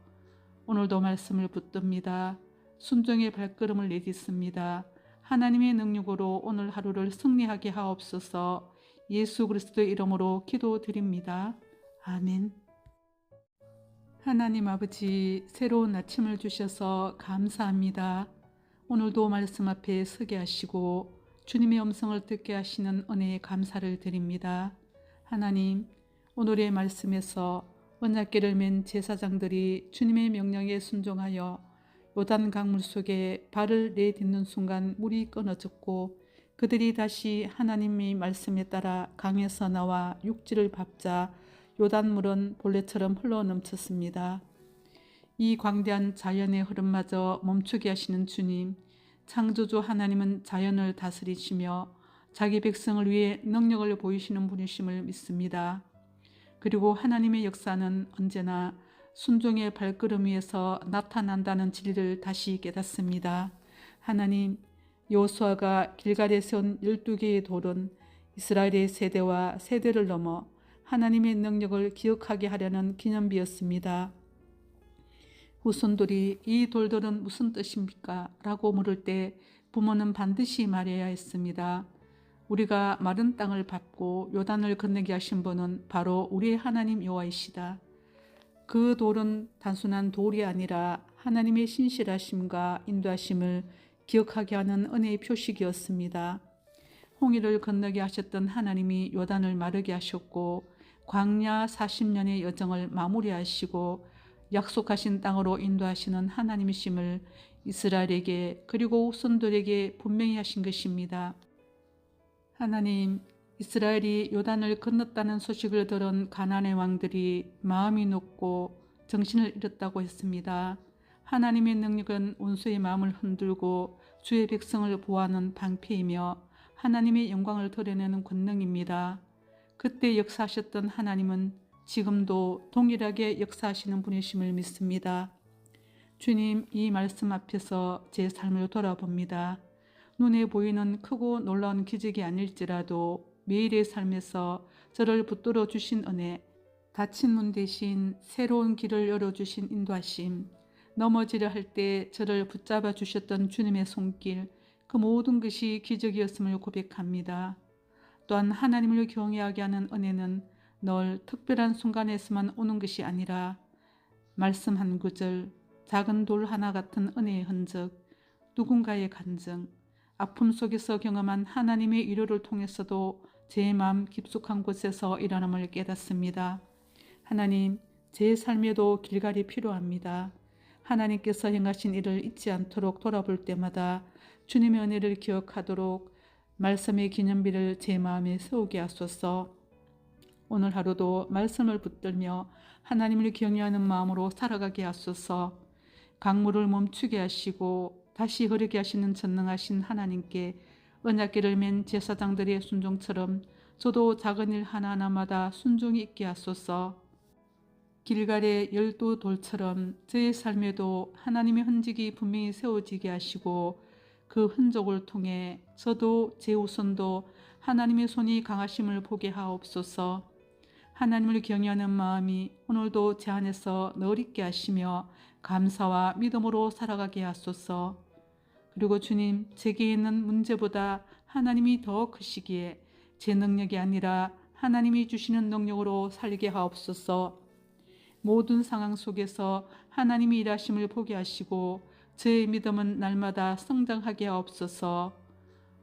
Speaker 1: 오늘도 말씀을 붙듭니다. 순종의 발걸음을 내딛습니다. 하나님의 능력으로 오늘 하루를 승리하게 하옵소서. 예수 그리스도의 이름으로 기도드립니다. 아멘. 하나님 아버지, 새로운 아침을 주셔서 감사합니다. 오늘도 말씀 앞에 서게 하시고 주님의 음성을 듣게 하시는 은혜에 감사를 드립니다. 하나님, 오늘의 말씀에서 언약궤를 맨 제사장들이 주님의 명령에 순종하여 요단 강물 속에 발을 내딛는 순간 물이 끊어졌고 그들이 다시 하나님의 말씀에 따라 강에서 나와 육지를 밟자 요단물은 본래처럼 흘러 넘쳤습니다. 이 광대한 자연의 흐름마저 멈추게 하시는 주님, 창조주 하나님은 자연을 다스리시며 자기 백성을 위해 능력을 보이시는 분이심을 믿습니다. 그리고 하나님의 역사는 언제나 순종의 발걸음 위에서 나타난다는 진리를 다시 깨닫습니다. 하나님, 여호수아가 길갈에 세운 12개의 돌은 이스라엘의 세대와 세대를 넘어 하나님의 능력을 기억하게 하려는 기념비였습니다. 후손들이 이 돌들은 무슨 뜻입니까? 라고 물을 때 부모는 반드시 말해야 했습니다. 우리가 마른 땅을 밟고 요단을 건너게 하신 분은 바로 우리의 하나님 여호와이시다. 그 돌은 단순한 돌이 아니라 하나님의 신실하심과 인도하심을 기억하게 하는 은혜의 표식이었습니다. 홍해를 건너게 하셨던 하나님이 요단을 마르게 하셨고 광야 40년의 여정을 마무리하시고 약속하신 땅으로 인도하시는 하나님이심을 이스라엘에게 그리고 후손들에게 분명히 하신 것입니다. 하나님, 이스라엘이 요단을 건넜다는 소식을 들은 가나안의 왕들이 마음이 높고 정신을 잃었다고 했습니다. 하나님의 능력은 원수의 마음을 흔들고 주의 백성을 보호하는 방패이며 하나님의 영광을 드러내는 권능입니다. 그때 역사하셨던 하나님은 지금도 동일하게 역사하시는 분이심을 믿습니다. 주님, 이 말씀 앞에서 제 삶을 돌아봅니다. 눈에 보이는 크고 놀라운 기적이 아닐지라도 매일의 삶에서 저를 붙들어 주신 은혜, 닫힌 문 대신 새로운 길을 열어주신 인도하심, 넘어지려 할 때 저를 붙잡아 주셨던 주님의 손길, 그 모든 것이 기적이었음을 고백합니다. 또한 하나님을 경외하게 하는 은혜는 늘 특별한 순간에서만 오는 것이 아니라 말씀 한 구절, 작은 돌 하나 같은 은혜의 흔적, 누군가의 간증, 아픔 속에서 경험한 하나님의 위로를 통해서도 제 마음 깊숙한 곳에서 일어남을 깨닫습니다. 하나님, 제 삶에도 길갈이 필요합니다. 하나님께서 행하신 일을 잊지 않도록 돌아볼 때마다 주님의 은혜를 기억하도록 말씀의 기념비를 제 마음에 세우게 하소서. 오늘 하루도 말씀을 붙들며 하나님을 경외하는 마음으로 살아가게 하소서. 강물을 멈추게 하시고 다시 흐르게 하시는 전능하신 하나님께 언약궤를 맨 제사장들의 순종처럼 저도 작은 일 하나하나마다 순종이 있게 하소서. 길갈의 12돌처럼 저의 삶에도 하나님의 흔적이 분명히 세워지게 하시고 그 흔적을 통해 저도 제 후손도 하나님의 손이 강하심을 보게 하옵소서. 하나님을 경외하는 마음이 오늘도 제 안에서 늘 있게 하시며 감사와 믿음으로 살아가게 하소서. 그리고 주님, 제게 있는 문제보다 하나님이 더 크시기에 제 능력이 아니라 하나님이 주시는 능력으로 살게 하옵소서. 모든 상황 속에서 하나님이 일하심을 보게 하시고 저의 믿음은 날마다 성장하게 하옵소서.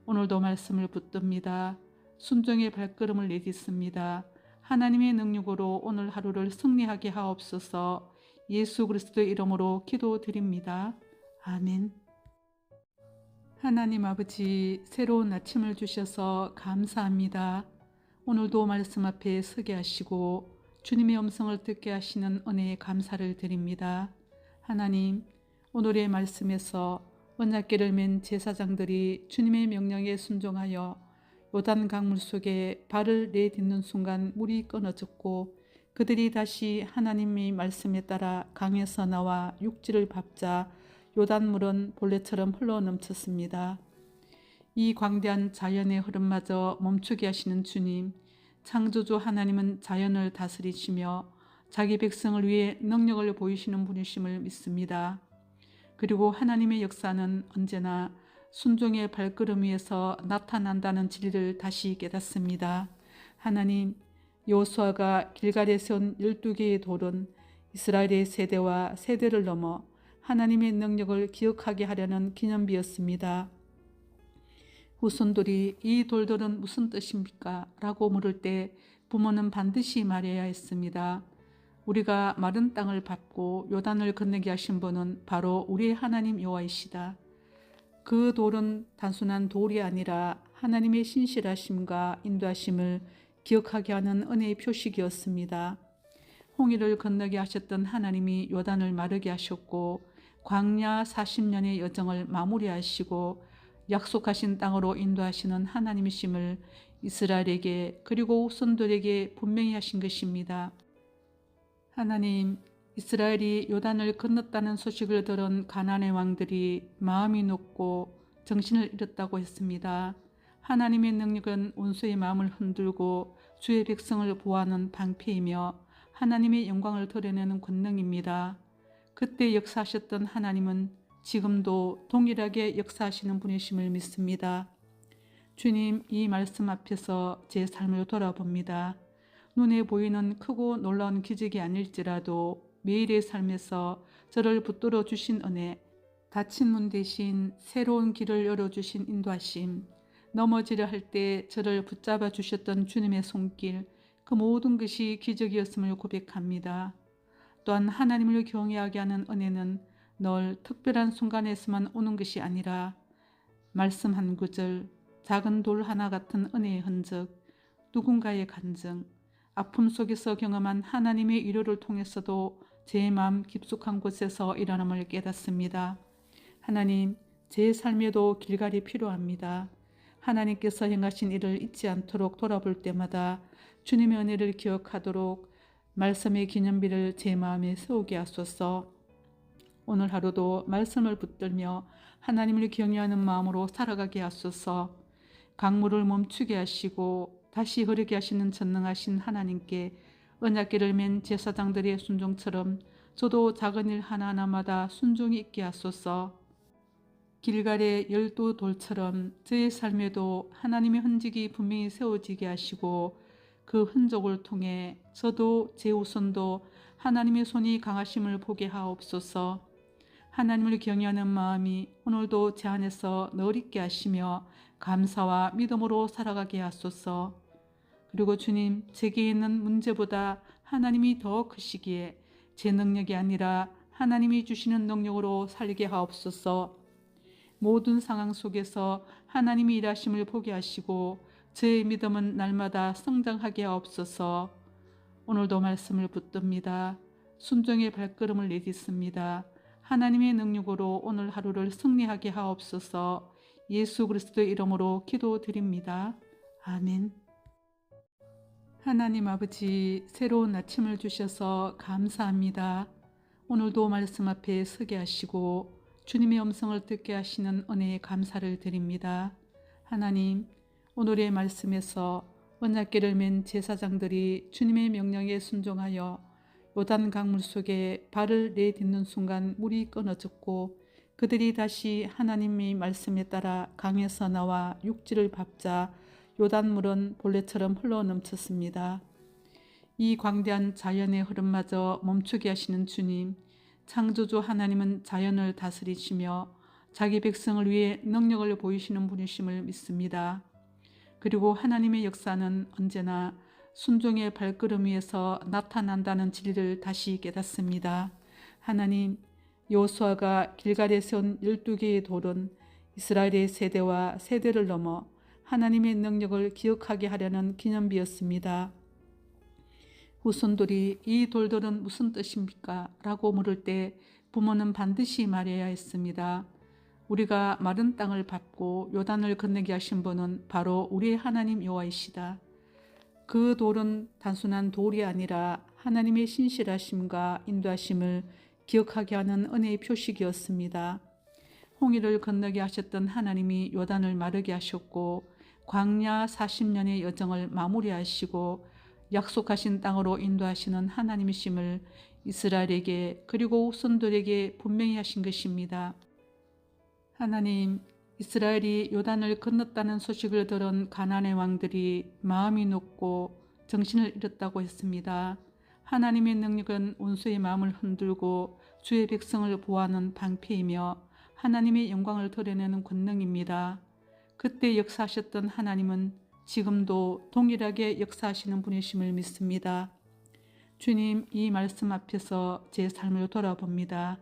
Speaker 1: 오늘도 말씀을 붙듭니다. 순종의 발걸음을 내딛습니다. 하나님의 능력으로 오늘 하루를 승리하게 하옵소서. 예수 그리스도의 이름으로 기도드립니다. 아멘. 하나님 아버지, 새로운 아침을 주셔서 감사합니다. 오늘도 말씀 앞에 서게 하시고 주님의 음성을 듣게 하시는 은혜에 감사를 드립니다. 하나님, 오늘의 말씀에서 언약궤를 맨 제사장들이 주님의 명령에 순종하여 요단 강물 속에 발을 내딛는 순간 물이 끊어졌고 그들이 다시 하나님의 말씀에 따라 강에서 나와 육지를 밟자 요단물은 본래처럼 흘러넘쳤습니다. 이 광대한 자연의 흐름마저 멈추게 하시는 주님, 창조주 하나님은 자연을 다스리시며 자기 백성을 위해 능력을 보이시는 분이심을 믿습니다. 그리고 하나님의 역사는 언제나 순종의 발걸음 위에서 나타난다는 진리를 다시 깨닫습니다. 하나님, 여호수아가 길갈에 세운 12개의 돌은 이스라엘의 세대와 세대를 넘어 하나님의 능력을 기억하게 하려는 기념비였습니다. 후손들이 이 돌들은 무슨 뜻입니까? 라고 물을 때 부모는 반드시 말해야 했습니다. 우리가 마른 땅을 밟고 요단을 건너게 하신 분은 바로 우리의 하나님 여호와이시다. 그 돌은 단순한 돌이 아니라 하나님의 신실하심과 인도하심을 기억하게 하는 은혜의 표식이었습니다. 홍해를 건너게 하셨던 하나님이 요단을 마르게 하셨고 광야 40년의 여정을 마무리하시고 약속하신 땅으로 인도하시는 하나님이심을 이스라엘에게 그리고 후손들에게 분명히 하신 것입니다. 하나님, 이스라엘이 요단을 건넜다는 소식을 들은 가나안의 왕들이 마음이 높고 정신을 잃었다고 했습니다. 하나님의 능력은 원수의 마음을 흔들고 주의 백성을 보호하는 방패이며 하나님의 영광을 드러내는 권능입니다. 그때 역사하셨던 하나님은 지금도 동일하게 역사하시는 분이심을 믿습니다. 주님, 이 말씀 앞에서 제 삶을 돌아봅니다. 눈에 보이는 크고 놀라운 기적이 아닐지라도 매일의 삶에서 저를 붙들어 주신 은혜, 닫힌 문 대신 새로운 길을 열어주신 인도하심, 넘어지려 할 때 저를 붙잡아 주셨던 주님의 손길, 그 모든 것이 기적이었음을 고백합니다. 또한 하나님을 경외하게 하는 은혜는 늘 특별한 순간에서만 오는 것이 아니라 말씀 한 구절, 작은 돌 하나 같은 은혜의 흔적, 누군가의 간증, 아픔 속에서 경험한 하나님의 위로를 통해서도 제 마음 깊숙한 곳에서 일어남을 깨닫습니다. 하나님, 제 삶에도 길갈이 필요합니다. 하나님께서 행하신 일을 잊지 않도록 돌아볼 때마다 주님의 은혜를 기억하도록 말씀의 기념비를 제 마음에 세우게 하소서. 오늘 하루도 말씀을 붙들며 하나님을 경외하는 마음으로 살아가게 하소서. 강물을 멈추게 하시고 다시 흐르게 하시는 전능하신 하나님께 언약궤를 맨 제사장들의 순종처럼 저도 작은 일 하나하나마다 순종이 있게 하소서. 길갈의 12돌처럼 저의 삶에도 하나님의 흔적이 분명히 세워지게 하시고 그 흔적을 통해 저도 제 후손도 하나님의 손이 강하심을 보게 하옵소서. 하나님을 경외하는 마음이 오늘도 제 안에서 늘 있게 하시며 감사와 믿음으로 살아가게 하소서. 그리고 주님, 제게 있는 문제보다 하나님이 더 크시기에 제 능력이 아니라 하나님이 주시는 능력으로 살게 하옵소서. 모든 상황 속에서 하나님이 일하심을 보게 하시고 저의 믿음은 날마다 성장하게 하옵소서. 오늘도 말씀을 붙듭니다. 순종의 발걸음을 내딛습니다. 하나님의 능력으로 오늘 하루를 승리하게 하옵소서. 예수 그리스도의 이름으로 기도드립니다. 아멘. 하나님 아버지, 새로운 아침을 주셔서 감사합니다. 오늘도 말씀 앞에 서게 하시고 주님의 음성을 듣게 하시는 은혜에 감사를 드립니다. 하나님, 오늘의 말씀에서 언약궤를 맨 제사장들이 주님의 명령에 순종하여 요단 강물 속에 발을 내딛는 순간 물이 끊어졌고 그들이 다시 하나님의 말씀에 따라 강에서 나와 육지를 밟자 요단물은 본래처럼 흘러넘쳤습니다. 이 광대한 자연의 흐름마저 멈추게 하시는 주님, 창조주 하나님은 자연을 다스리시며 자기 백성을 위해 능력을 보이시는 분이심을 믿습니다. 그리고 하나님의 역사는 언제나 순종의 발걸음 위에서 나타난다는 진리를 다시 깨닫습니다. 하나님, 여호수아가 길갈에 세운 12개의 돌은 이스라엘의 세대와 세대를 넘어 하나님의 능력을 기억하게 하려는 기념비였습니다. 후손들이 이 돌들은 무슨 뜻입니까? 라고 물을 때 부모는 반드시 말해야 했습니다. 우리가 마른 땅을 밟고 요단을 건너게 하신 분은 바로 우리의 하나님 여호와이시다. 그 돌은 단순한 돌이 아니라 하나님의 신실하심과 인도하심을 기억하게 하는 은혜의 표식이었습니다. 홍해를 건너게 하셨던 하나님이 요단을 마르게 하셨고 광야 40년의 여정을 마무리하시고 약속하신 땅으로 인도하시는 하나님이심을 이스라엘에게 그리고 후손들에게 분명히 하신 것입니다. 하나님, 이스라엘이 요단을 건넜다는 소식을 들은 가나안의 왕들이 마음이 높고 정신을 잃었다고 했습니다. 하나님의 능력은 원수의 마음을 흔들고 주의 백성을 보호하는 방패이며 하나님의 영광을 드러내는 권능입니다. 그때 역사하셨던 하나님은 지금도 동일하게 역사하시는 분이심을 믿습니다. 주님, 이 말씀 앞에서 제 삶을 돌아봅니다.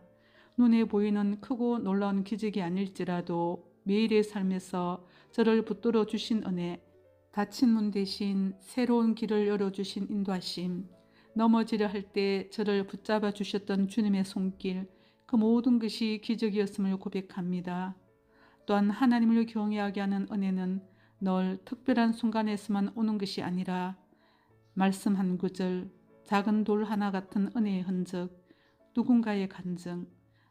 Speaker 1: 눈에 보이는 크고 놀라운 기적이 아닐지라도 매일의 삶에서 저를 붙들어 주신 은혜, 닫힌 문 대신 새로운 길을 열어주신 인도하심, 넘어지려 할 때 저를 붙잡아 주셨던 주님의 손길, 그 모든 것이 기적이었음을 고백합니다. 또한 하나님을 경외하게 하는 은혜는 늘 특별한 순간에서만 오는 것이 아니라 말씀 한 구절, 작은 돌 하나 같은 은혜의 흔적, 누군가의 간증,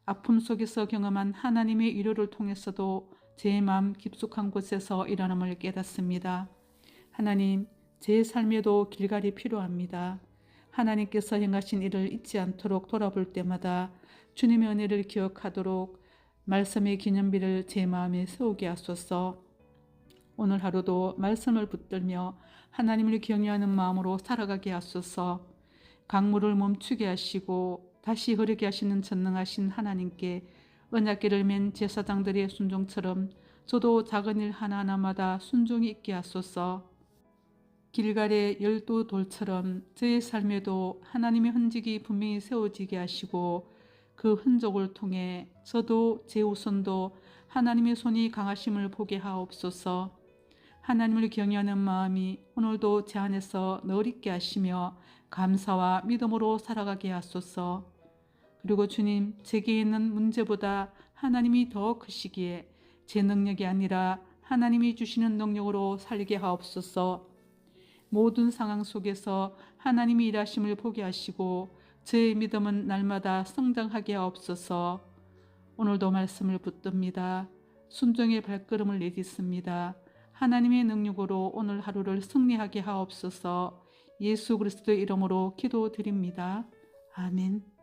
Speaker 1: 아픔 속에서 경험한 하나님의 위로를 통해서도 제 마음 깊숙한 곳에서 일어남을 깨닫습니다. 하나님, 제 삶에도 길갈이 필요합니다. 하나님께서 행하신 일을 잊지 않도록 돌아볼 때마다 주님의 은혜를 기억하도록 말씀의 기념비를 제 마음에 세우게 하소서. 오늘 하루도 말씀을 붙들며 하나님을 경외하는 마음으로 살아가게 하소서. 강물을 멈추게 하시고 다시 흐르게 하시는 전능하신 하나님께 언약궤를 맨 제사장들의 순종처럼 저도 작은 일 하나하나마다 순종이 있게 하소서. 길갈의 12돌처럼 저의 삶에도 하나님의 흔적이 분명히 세워지게 하시고 그 흔적을 통해 저도 제 후손도 하나님의 손이 강하심을 보게 하옵소서. 하나님을 경외하는 마음이 오늘도 제 안에서 늘 있게 하시며 감사와 믿음으로 살아가게 하소서. 그리고 주님, 제게 있는 문제보다 하나님이 더 크시기에 제 능력이 아니라 하나님이 주시는 능력으로 살게 하옵소서. 모든 상황 속에서 하나님이 일하심을 보게 하시고 저의 믿음은 날마다 성장하게 하옵소서. 오늘도 말씀을 붙듭니다. 순종의 발걸음을 내딛습니다. 하나님의 능력으로 오늘 하루를 승리하게 하옵소서. 예수 그리스도의 이름으로 기도드립니다. 아멘.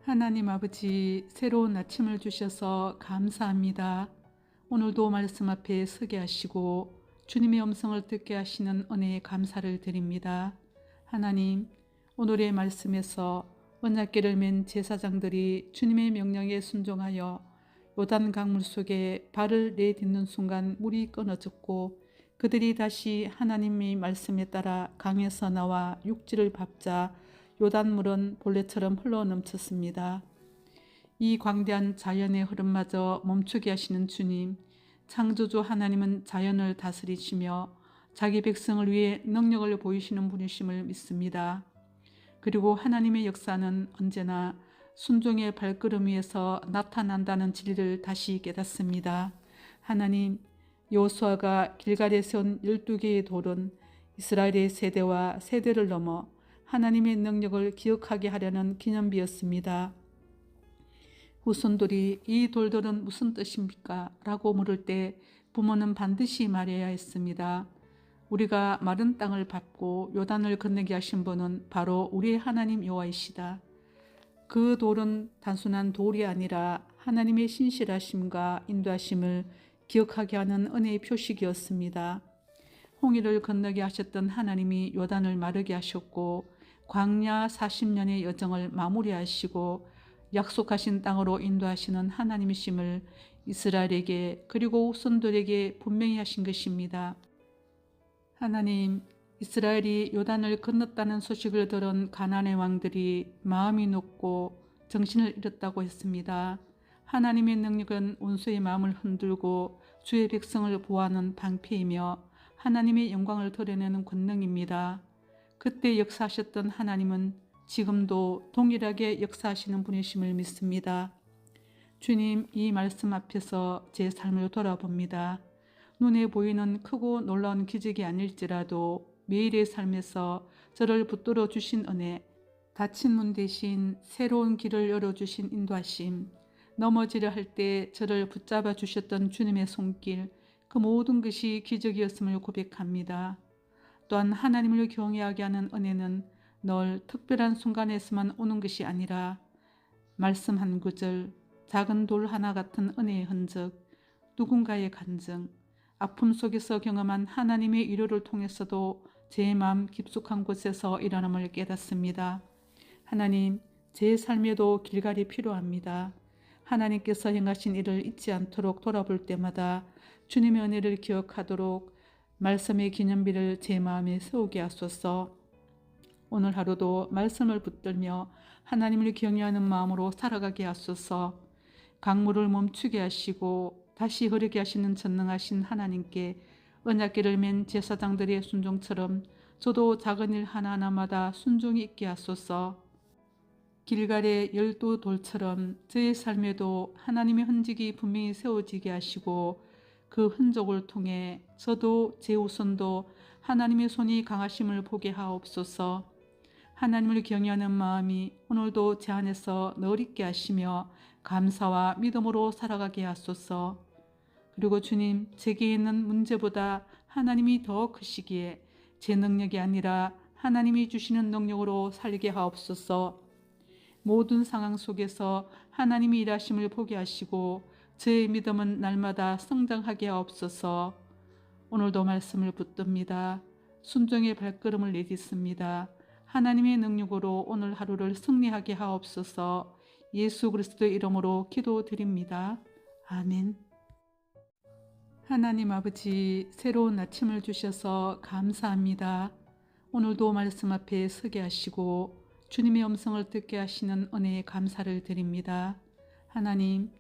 Speaker 1: 하나님 아버지, 새로운 아침을 주셔서 감사합니다. 오늘도 말씀 앞에 서게 하시고 주님의 음성을 듣게 하시는 은혜에 감사를 드립니다. 하나님, 오늘의 말씀에서 언약궤를 맨 제사장들이 주님의 명령에 순종하여 요단 강물 속에 발을 내딛는 순간 물이 끊어졌고 그들이 다시 하나님의 말씀에 따라 강에서 나와 육지를 밟자 요단물은 본래처럼 흘러넘쳤습니다. 이 광대한 자연의 흐름마저 멈추게 하시는 주님, 창조주 하나님은 자연을 다스리시며 자기 백성을 위해 능력을 보이시는 분이심을 믿습니다. 그리고 하나님의 역사는 언제나 순종의 발걸음 위에서 나타난다는 진리를 다시 깨닫습니다. 하나님, 여호수아가 길갈에 세운 12개의 돌은 이스라엘의 세대와 세대를 넘어 하나님의 능력을 기억하게 하려는 기념비였습니다. 후손들이 이 돌들은 무슨 뜻입니까? 라고 물을 때 부모는 반드시 말해야 했습니다. 우리가 마른 땅을 밟고 요단을 건너게 하신 분은 바로 우리의 하나님 여호와이시다. 그 돌은 단순한 돌이 아니라 하나님의 신실하심과 인도하심을 기억하게 하는 은혜의 표식이었습니다. 홍해를 건너게 하셨던 하나님이 요단을 마르게 하셨고 광야 40년의 여정을 마무리하시고 약속하신 땅으로 인도하시는 하나님이심을 이스라엘에게 그리고 후손들에게 분명히 하신 것입니다. 하나님, 이스라엘이 요단을 건넜다는 소식을 들은 가나안의 왕들이 마음이 높고 정신을 잃었다고 했습니다. 하나님의 능력은 원수의 마음을 흔들고 주의 백성을 보호하는 방패이며 하나님의 영광을 드러내는 권능입니다. 그때 역사하셨던 하나님은 지금도 동일하게 역사하시는 분이심을 믿습니다. 주님, 이 말씀 앞에서 제 삶을 돌아봅니다. 눈에 보이는 크고 놀라운 기적이 아닐지라도 매일의 삶에서 저를 붙들어 주신 은혜, 닫힌 문 대신 새로운 길을 열어주신 인도하심, 넘어지려 할 때 저를 붙잡아 주셨던 주님의 손길, 그 모든 것이 기적이었음을 고백합니다. 또한 하나님을 경외하게 하는 은혜는 늘 특별한 순간에서만 오는 것이 아니라 말씀 한 구절, 작은 돌 하나 같은 은혜의 흔적, 누군가의 간증, 아픔 속에서 경험한 하나님의 위로를 통해서도 제 마음 깊숙한 곳에서 일어남을 깨닫습니다. 하나님, 제 삶에도 길갈이 필요합니다. 하나님께서 행하신 일을 잊지 않도록 돌아볼 때마다 주님의 은혜를 기억하도록 말씀의 기념비를 제 마음에 세우게 하소서. 오늘 하루도 말씀을 붙들며 하나님을 경외하는 마음으로 살아가게 하소서. 강물을 멈추게 하시고 다시 흐르게 하시는 전능하신 하나님께 언약궤를 맨 제사장들의 순종처럼 저도 작은 일 하나하나마다 순종이 있게 하소서. 길갈의 12돌처럼 저의 삶에도 하나님의 흔적이 분명히 세워지게 하시고 그 흔적을 통해 저도 제 후손도 하나님의 손이 강하심을 보게 하옵소서. 하나님을 경외하는 마음이 오늘도 제 안에서 늘 있게 하시며 감사와 믿음으로 살아가게 하소서. 그리고 주님, 제게 있는 문제보다 하나님이 더 크시기에 제 능력이 아니라 하나님이 주시는 능력으로 살게 하옵소서. 모든 상황 속에서 하나님이 일하심을 보게 하시고 저의 믿음은 날마다 성장하게 하옵소서. 오늘도 말씀을 붙듭니다. 순종의 발걸음을 내딛습니다. 하나님의 능력으로 오늘 하루를 승리하게 하옵소서. 예수 그리스도의 이름으로 기도드립니다. 아멘. 하나님 아버지, 새로운 아침을 주셔서 감사합니다. 오늘도 말씀 앞에 서게 하시고 주님의 음성을 듣게 하시는 은혜에 감사를 드립니다. 하나님,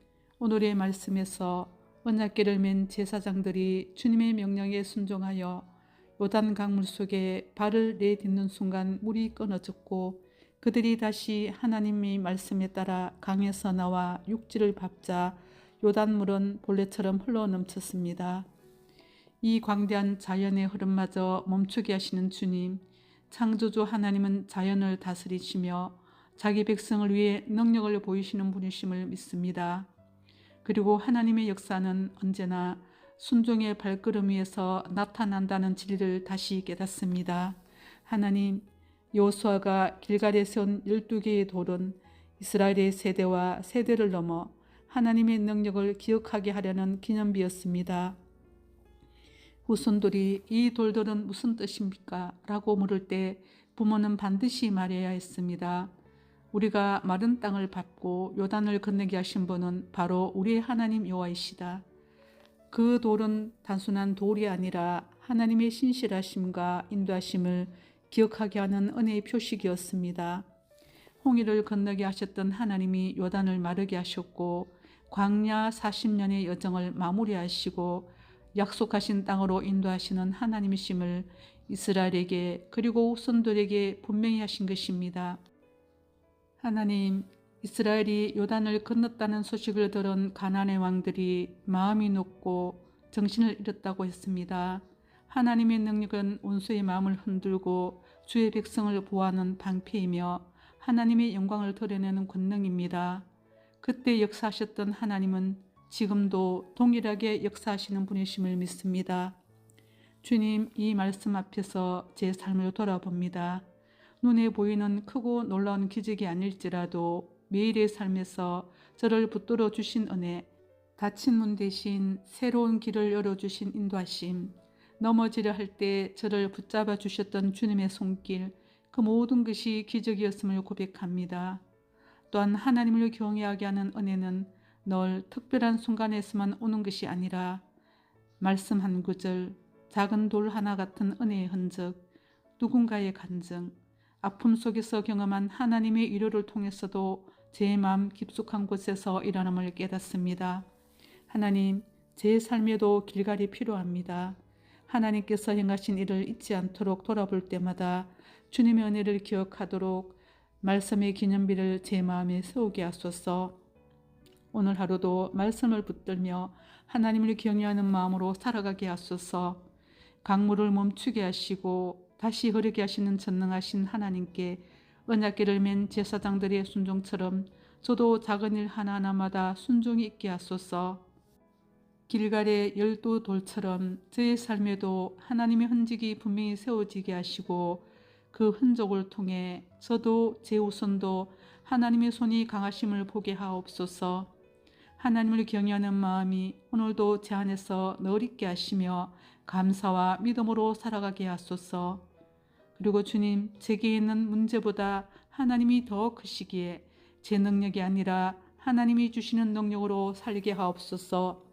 Speaker 1: 오늘의 말씀에서 언약궤를 맨 제사장들이 주님의 명령에 순종하여 요단 강물 속에 발을 내딛는 순간 물이 끊어졌고 그들이 다시 하나님의 말씀에 따라 강에서 나와 육지를 밟자 요단물은 본래처럼 흘러넘쳤습니다. 이 광대한 자연의 흐름마저 멈추게 하시는 주님, 창조주 하나님은 자연을 다스리시며 자기 백성을 위해 능력을 보이시는 분이심을 믿습니다. 그리고 하나님의 역사는 언제나 순종의 발걸음 위에서 나타난다는 진리를 다시 깨닫습니다. 하나님, 여호수아가 길갈에 세운 12개의 돌은 이스라엘의 세대와 세대를 넘어 하나님의 능력을 기억하게 하려는 기념비였습니다. 후손들이 이 돌들은 무슨 뜻입니까? 라고 물을 때 부모는 반드시 말해야 했습니다. 우리가 마른 땅을 밟고 요단을 건너게 하신 분은 바로 우리의 하나님 여호와이시다. 그 돌은 단순한 돌이 아니라 하나님의 신실하심과 인도하심을 기억하게 하는 은혜의 표식이었습니다. 홍해를 건너게 하셨던 하나님이 요단을 마르게 하셨고 광야 40년의 여정을 마무리하시고 약속하신 땅으로 인도하시는 하나님이심을 이스라엘에게 그리고 후손들에게 분명히 하신 것입니다. 하나님, 이스라엘이 요단을 건넜다는 소식을 들은 가나안의 왕들이 마음이 높고 정신을 잃었다고 했습니다. 하나님의 능력은 원수의 마음을 흔들고 주의 백성을 보호하는 방패이며 하나님의 영광을 드러내는 권능입니다. 그때 역사하셨던 하나님은 지금도 동일하게 역사하시는 분이심을 믿습니다. 주님, 이 말씀 앞에서 제 삶을 돌아봅니다. 눈에 보이는 크고 놀라운 기적이 아닐지라도 매일의 삶에서 저를 붙들어 주신 은혜, 닫힌 문 대신 새로운 길을 열어주신 인도하심, 넘어지려 할 때 저를 붙잡아 주셨던 주님의 손길, 그 모든 것이 기적이었음을 고백합니다. 또한 하나님을 경외하게 하는 은혜는 늘 특별한 순간에서만 오는 것이 아니라 말씀 한 구절, 작은 돌 하나 같은 은혜의 흔적, 누군가의 간증, 아픔 속에서 경험한 하나님의 위로를 통해서도 제 마음 깊숙한 곳에서 일어남을 깨닫습니다. 하나님, 제 삶에도 길갈이 필요합니다. 하나님께서 행하신 일을 잊지 않도록 돌아볼 때마다 주님의 은혜를 기억하도록 말씀의 기념비를 제 마음에 세우게 하소서. 오늘 하루도 말씀을 붙들며 하나님을 경외하는 마음으로 살아가게 하소서. 강물을 멈추게 하시고 다시 흐르게 하시는 전능하신 하나님께 언약궤를 맨 제사장들의 순종처럼 저도 작은 일 하나하나마다 순종이 있게 하소서. 길갈의 12돌처럼 저의 삶에도 하나님의 흔적이 분명히 세워지게 하시고 그 흔적을 통해 저도 제 후손도 하나님의 손이 강하심을 보게 하옵소서. 하나님을 경외하는 마음이 오늘도 제 안에서 늘 있게 하시며 감사와 믿음으로 살아가게 하소서. 그리고 주님, 제게 있는 문제보다 하나님이 더 크시기에 제 능력이 아니라 하나님이 주시는 능력으로 살게 하옵소서.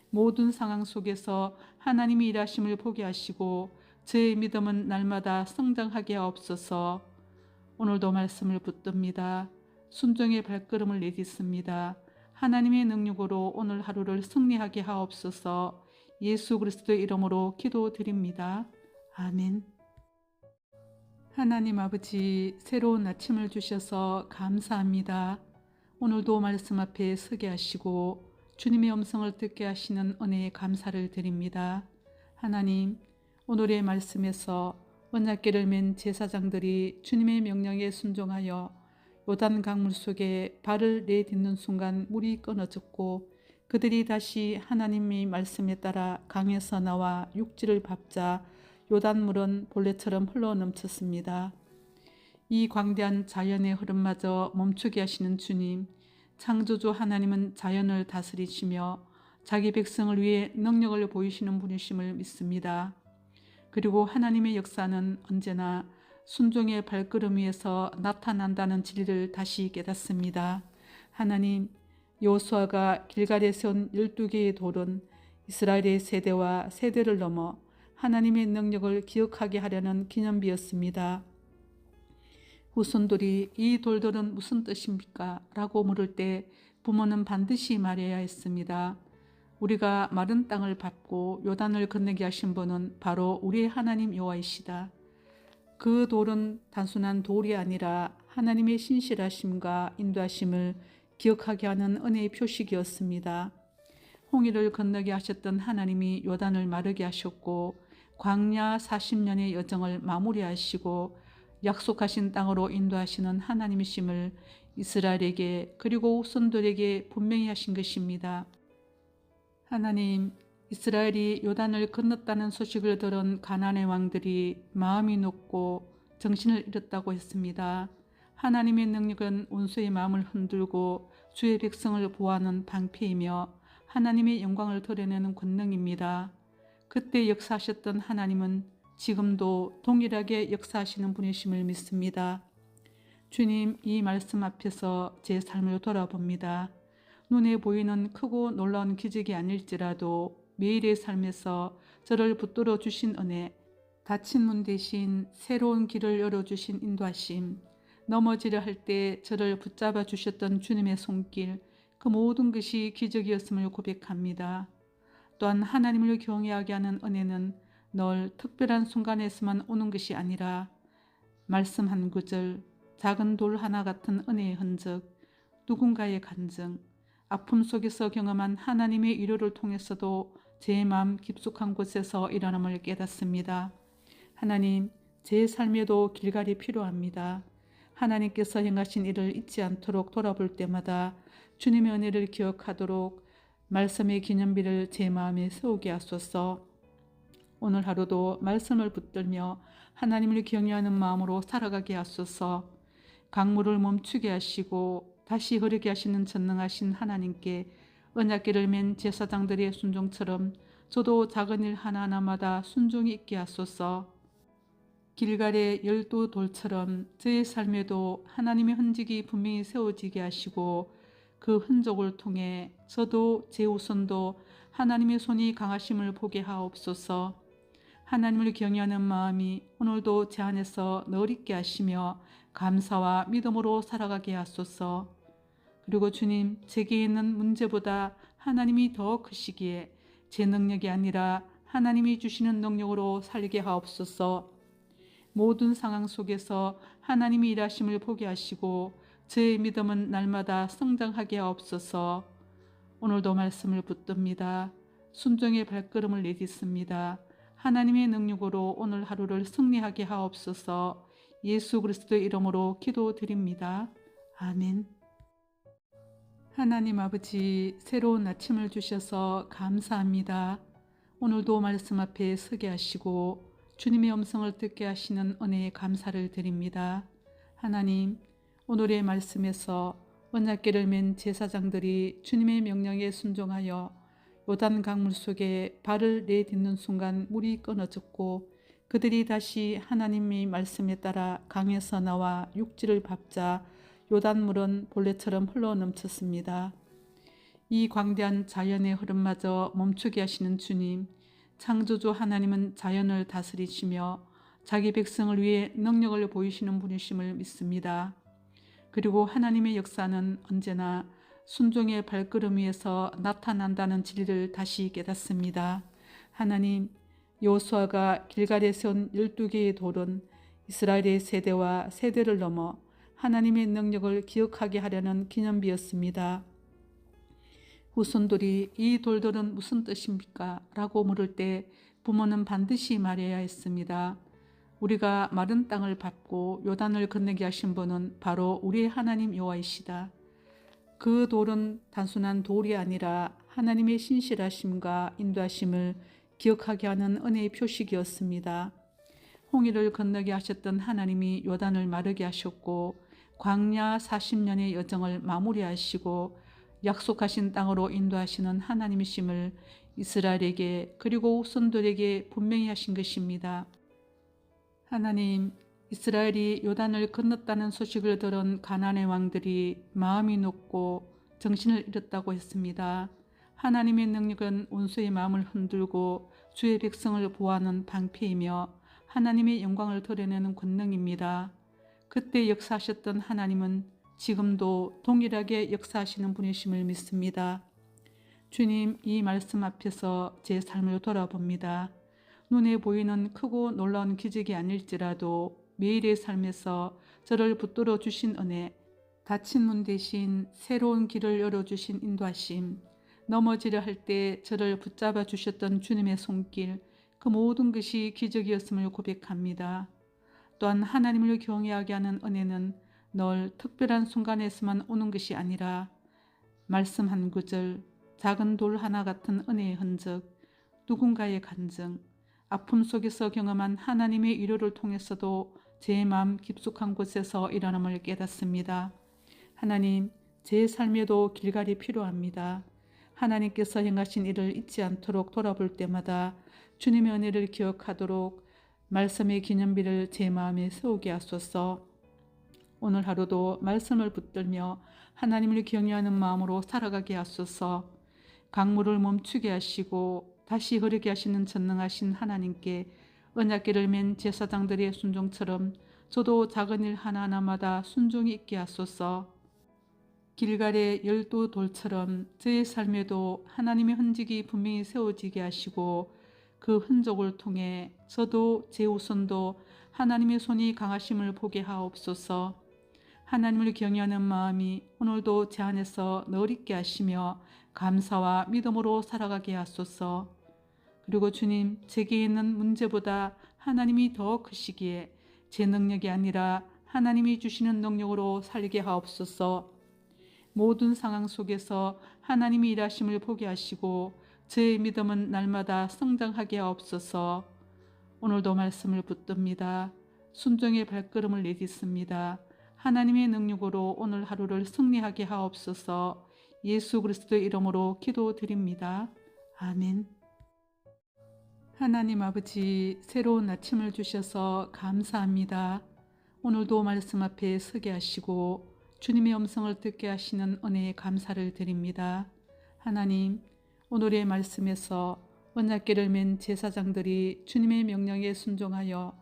Speaker 1: 모든 상황 속에서 하나님이 일하심을 보게 하시고 저의 믿음은 날마다 성장하게 하옵소서. 오늘도 말씀을 붙듭니다. 순종의 발걸음을 내딛습니다. 하나님의 능력으로 오늘 하루를 승리하게 하옵소서. 예수 그리스도의 이름으로 기도드립니다. 아멘. 하나님 아버지, 새로운 아침을 주셔서 감사합니다. 오늘도 말씀 앞에 서게 하시고 주님의 음성을 듣게 하시는 은혜에 감사를 드립니다. 하나님, 오늘의 말씀에서 언약궤를 맨 제사장들이 주님의 명령에 순종하여 요단 강물 속에 발을 내딛는 순간 물이 끊어졌고 그들이 다시 하나님의 말씀에 따라 강에서 나와 육지를 밟자 요단물은 본래처럼 흘러넘쳤습니다. 이 광대한 자연의 흐름마저 멈추게 하시는 주님, 창조주 하나님은 자연을 다스리시며 자기 백성을 위해 능력을 보이시는 분이심을 믿습니다. 그리고 하나님의 역사는 언제나 순종의 발걸음 위에서 나타난다는 진리를 다시 깨닫습니다. 하나님, 여호수아가 길갈에 세운 12개의 돌은 이스라엘의 세대와 세대를 넘어 하나님의 능력을 기억하게 하려는 기념비였습니다. 후손들이 이 돌들은 무슨 뜻입니까? 라고 물을 때 부모는 반드시 말해야 했습니다. 우리가 마른 땅을 밟고 요단을 건너게 하신 분은 바로 우리의 하나님 여호와이시다. 그 돌은 단순한 돌이 아니라 하나님의 신실하심과 인도하심을 기억하게 하는 은혜의 표식이었습니다. 홍해를 건너게 하셨던 하나님이 요단을 마르게 하셨고 광야 40년의 여정을 마무리하시고 약속하신 땅으로 인도하시는 하나님이심을 이스라엘에게 그리고 후손들에게 분명히 하신 것입니다. 하나님, 이스라엘이 요단을 건넜다는 소식을 들은 가나안의 왕들이 마음이 높고 정신을 잃었다고 했습니다. 하나님의 능력은 원수의 마음을 흔들고 주의 백성을 보호하는 방패이며 하나님의 영광을 드러내는 권능입니다. 그때 역사하셨던 하나님은 지금도 동일하게 역사하시는 분이심을 믿습니다. 주님, 이 말씀 앞에서 제 삶을 돌아봅니다. 눈에 보이는 크고 놀라운 기적이 아닐지라도 매일의 삶에서 저를 붙들어 주신 은혜, 닫힌 문 대신 새로운 길을 열어주신 인도하심, 넘어지려 할 때 저를 붙잡아 주셨던 주님의 손길, 그 모든 것이 기적이었음을 고백합니다. 또한 하나님을 경외하게 하는 은혜는 늘 특별한 순간에서만 오는 것이 아니라 말씀 한 구절, 작은 돌 하나 같은 은혜의 흔적, 누군가의 간증, 아픔 속에서 경험한 하나님의 위로를 통해서도 제 마음 깊숙한 곳에서 일어남을 깨닫습니다. 하나님, 제 삶에도 길갈이 필요합니다. 하나님께서 행하신 일을 잊지 않도록 돌아볼 때마다 주님의 은혜를 기억하도록 말씀의 기념비를 제 마음에 세우게 하소서. 오늘 하루도 말씀을 붙들며 하나님을 경외하는 마음으로 살아가게 하소서. 강물을 멈추게 하시고 다시 흐르게 하시는 전능하신 하나님께 언약궤를 맨 제사장들의 순종처럼 저도 작은 일 하나하나마다 순종이 있게 하소서. 길갈의 12돌처럼 저의 삶에도 하나님의 흔적이 분명히 세워지게 하시고 그 흔적을 통해 저도 제 후손도 하나님의 손이 강하심을 보게 하옵소서. 하나님을 경외하는 마음이 오늘도 제 안에서 늘 있게 하시며 감사와 믿음으로 살아가게 하소서. 그리고 주님, 제게 있는 문제보다 하나님이 더 크시기에 제 능력이 아니라 하나님이 주시는 능력으로 살게 하옵소서. 모든 상황 속에서 하나님이 일하심을 보게 하시고 저의 믿음은 날마다 성장하게 하옵소서. 오늘도 말씀을 붙듭니다. 순종의 발걸음을 내딛습니다. 하나님의 능력으로 오늘 하루를 승리하게 하옵소서. 예수 그리스도의 이름으로 기도드립니다. 아멘. 하나님 아버지, 새로운 아침을 주셔서 감사합니다. 오늘도 말씀 앞에 서게 하시고 주님의 음성을 듣게 하시는 은혜에 감사를 드립니다. 하나님, 오늘의 말씀에서 언약궤를 맨 제사장들이 주님의 명령에 순종하여 요단 강물 속에 발을 내딛는 순간 물이 끊어졌고 그들이 다시 하나님의 말씀에 따라 강에서 나와 육지를 밟자 요단물은 본래처럼 흘러 넘쳤습니다. 이 광대한 자연의 흐름마저 멈추게 하시는 주님, 창조주 하나님은 자연을 다스리시며 자기 백성을 위해 능력을 보이시는 분이심을 믿습니다. 그리고 하나님의 역사는 언제나 순종의 발걸음 위에서 나타난다는 진리를 다시 깨닫습니다. 하나님, 여호수아가 길갈에 세운 12개의 돌은 이스라엘의 세대와 세대를 넘어 하나님의 능력을 기억하게 하려는 기념비였습니다. 후손들이 이 돌들은 무슨 뜻입니까? 라고 물을 때 부모는 반드시 말해야 했습니다. 우리가 마른 땅을 밟고 요단을 건너게 하신 분은 바로 우리의 하나님 여호와이시다. 그 돌은 단순한 돌이 아니라 하나님의 신실하심과 인도하심을 기억하게 하는 은혜의 표식이었습니다. 홍해를 건너게 하셨던 하나님이 요단을 마르게 하셨고 광야 40년의 여정을 마무리하시고 약속하신 땅으로 인도하시는 하나님이심을 이스라엘에게 그리고 후손들에게 분명히 하신 것입니다. 하나님, 이스라엘이 요단을 건넜다는 소식을 들은 가나안의 왕들이 마음이 높고 정신을 잃었다고 했습니다. 하나님의 능력은 원수의 마음을 흔들고 주의 백성을 보호하는 방패이며 하나님의 영광을 드러내는 권능입니다. 그때 역사하셨던 하나님은 지금도 동일하게 역사하시는 분이심을 믿습니다. 주님, 이 말씀 앞에서 제 삶을 돌아봅니다. 눈에 보이는 크고 놀라운 기적이 아닐지라도 매일의 삶에서 저를 붙들어 주신 은혜, 닫힌 문 대신 새로운 길을 열어주신 인도하심, 넘어지려 할 때 저를 붙잡아 주셨던 주님의 손길, 그 모든 것이 기적이었음을 고백합니다. 또한 하나님을 경외하게 하는 은혜는 늘 특별한 순간에서만 오는 것이 아니라 말씀 한 구절, 작은 돌 하나 같은 은혜의 흔적, 누군가의 간증, 아픔 속에서 경험한 하나님의 위로를 통해서도 제 마음 깊숙한 곳에서 일어남을 깨닫습니다. 하나님, 제 삶에도 길갈이 필요합니다. 하나님께서 행하신 일을 잊지 않도록 돌아볼 때마다 주님의 은혜를 기억하도록 말씀의 기념비를 제 마음에 세우게 하소서. 오늘 하루도 말씀을 붙들며 하나님을 경외하는 마음으로 살아가게 하소서. 강물을 멈추게 하시고 다시 흐르게 하시는 전능하신 하나님께 언약궤를 맨 제사장들의 순종처럼 저도 작은 일 하나하나마다 순종이 있게 하소서. 길갈의 12돌처럼 저의 삶에도 하나님의 흔적이 분명히 세워지게 하시고 그 흔적을 통해 저도 제 후손도 하나님의 손이 강하심을 보게 하옵소서. 하나님을 경외하는 마음이 오늘도 제 안에서 늘 있게 하시며 감사와 믿음으로 살아가게 하소서. 그리고 주님, 제게 있는 문제보다 하나님이 더 크시기에 제 능력이 아니라 하나님이 주시는 능력으로 살게 하옵소서. 모든 상황 속에서 하나님이 일하심을 보게 하시고 저의 믿음은 날마다 성장하게 하옵소서. 오늘도 말씀을 붙듭니다. 순종의 발걸음을 내딛습니다. 하나님의 능력으로 오늘 하루를 승리하게 하옵소서. 예수 그리스도의 이름으로 기도드립니다. 아멘. 하나님 아버지, 새로운 아침을 주셔서 감사합니다. 오늘도 말씀 앞에 서게 하시고 주님의 음성을 듣게 하시는 은혜에 감사를 드립니다. 하나님, 오늘의 말씀에서 언약궤를 맨 제사장들이 주님의 명령에 순종하여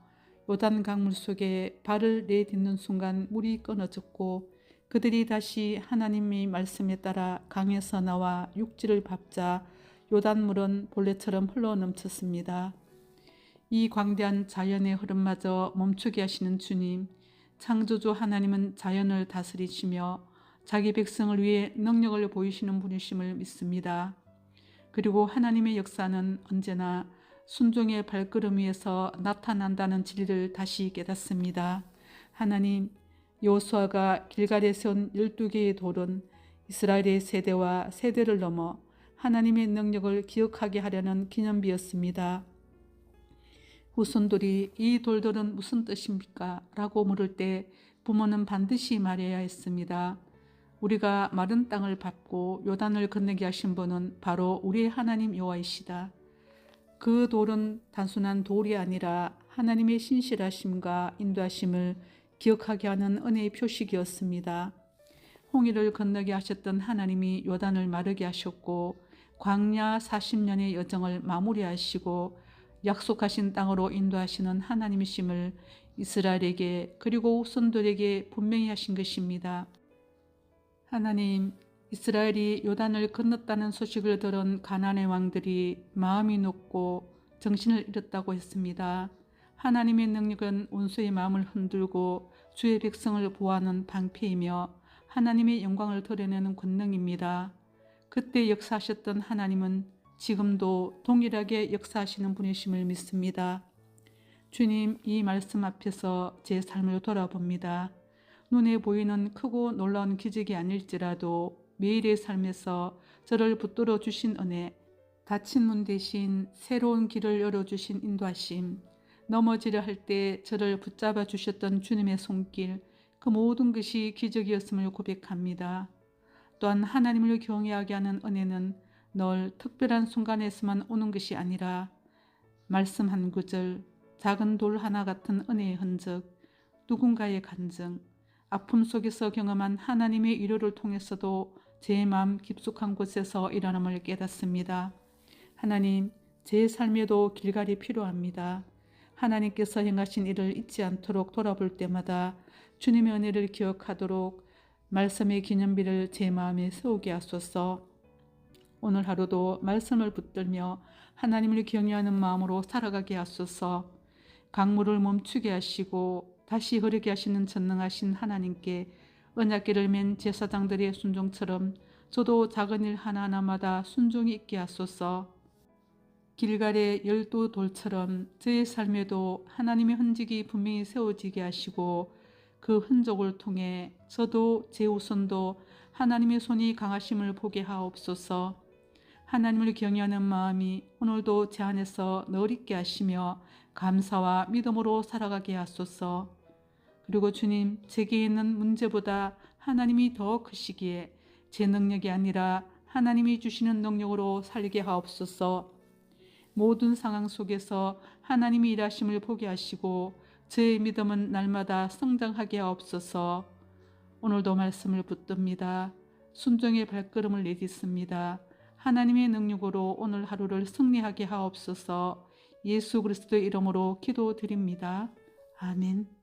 Speaker 1: 요단 강물 속에 발을 내딛는 순간 물이 끊어졌고 그들이 다시 하나님의 말씀에 따라 강에서 나와 육지를 밟자 요단물은 본래처럼 흘러넘쳤습니다. 이 광대한 자연의 흐름마저 멈추게 하시는 주님, 창조주 하나님은 자연을 다스리시며 자기 백성을 위해 능력을 보이시는 분이심을 믿습니다. 그리고 하나님의 역사는 언제나 순종의 발걸음 위에서 나타난다는 진리를 다시 깨닫습니다. 하나님, 여호수아가 길갈에 세운 12개의 돌은 이스라엘의 세대와 세대를 넘어 하나님의 능력을 기억하게 하려는 기념비였습니다. 후손들이 이 돌들은 무슨 뜻입니까? 라고 물을 때 부모는 반드시 말해야 했습니다. 우리가 마른 땅을 밟고 요단을 건너게 하신 분은 바로 우리의 하나님 여호와이시다. 그 돌은 단순한 돌이 아니라 하나님의 신실하심과 인도하심을 기억하게 하는 은혜의 표식이었습니다. 홍해를 건너게 하셨던 하나님이 요단을 마르게 하셨고 광야 40년의 여정을 마무리하시고 약속하신 땅으로 인도하시는 하나님이심을 이스라엘에게 그리고 후손들에게 분명히 하신 것입니다. 하나님, 이스라엘이 요단을 건넜다는 소식을 들은 가나안의 왕들이 마음이 높고 정신을 잃었다고 했습니다. 하나님의 능력은 원수의 마음을 흔들고 주의 백성을 보호하는 방패이며 하나님의 영광을 드러내는 권능입니다. 그때 역사하셨던 하나님은 지금도 동일하게 역사하시는 분이심을 믿습니다. 주님, 이 말씀 앞에서 제 삶을 돌아봅니다. 눈에 보이는 크고 놀라운 기적이 아닐지라도 매일의 삶에서 저를 붙들어 주신 은혜, 닫힌 문 대신 새로운 길을 열어주신 인도하심, 넘어지려 할 때 저를 붙잡아 주셨던 주님의 손길, 그 모든 것이 기적이었음을 고백합니다. 또한 하나님을 경외하게 하는 은혜는 늘 특별한 순간에서만 오는 것이 아니라 말씀 한 구절, 작은 돌 하나 같은 은혜의 흔적, 누군가의 간증, 아픔 속에서 경험한 하나님의 위로를 통해서도 제 마음 깊숙한 곳에서 일어남을 깨닫습니다. 하나님, 제 삶에도 길갈이 필요합니다. 하나님께서 행하신 일을 잊지 않도록 돌아볼 때마다 주님의 은혜를 기억하도록 말씀의 기념비를 제 마음에 세우게 하소서. 오늘 하루도 말씀을 붙들며 하나님을 경외하는 마음으로 살아가게 하소서. 강물을 멈추게 하시고 다시 흐르게 하시는 전능하신 하나님께 언약궤를 맨 제사장들의 순종처럼 저도 작은 일 하나하나마다 순종이 있게 하소서. 길갈의 12돌처럼 저의 삶에도 하나님의 흔적이 분명히 세워지게 하시고 그 흔적을 통해 저도 제 후손도 하나님의 손이 강하심을 보게 하옵소서. 하나님을 경외하는 마음이 오늘도 제 안에서 늘 있게 하시며 감사와 믿음으로 살아가게 하소서. 그리고 주님, 제게 있는 문제보다 하나님이 더 크시기에 제 능력이 아니라 하나님이 주시는 능력으로 살게 하옵소서. 모든 상황 속에서 하나님이 일하심을 보게 하시고 저의 믿음은 날마다 성장하게 하옵소서. 오늘도 말씀을 붙듭니다. 순종의 발걸음을 내딛습니다. 하나님의 능력으로 오늘 하루를 승리하게 하옵소서. 예수 그리스도의 이름으로 기도드립니다. 아멘.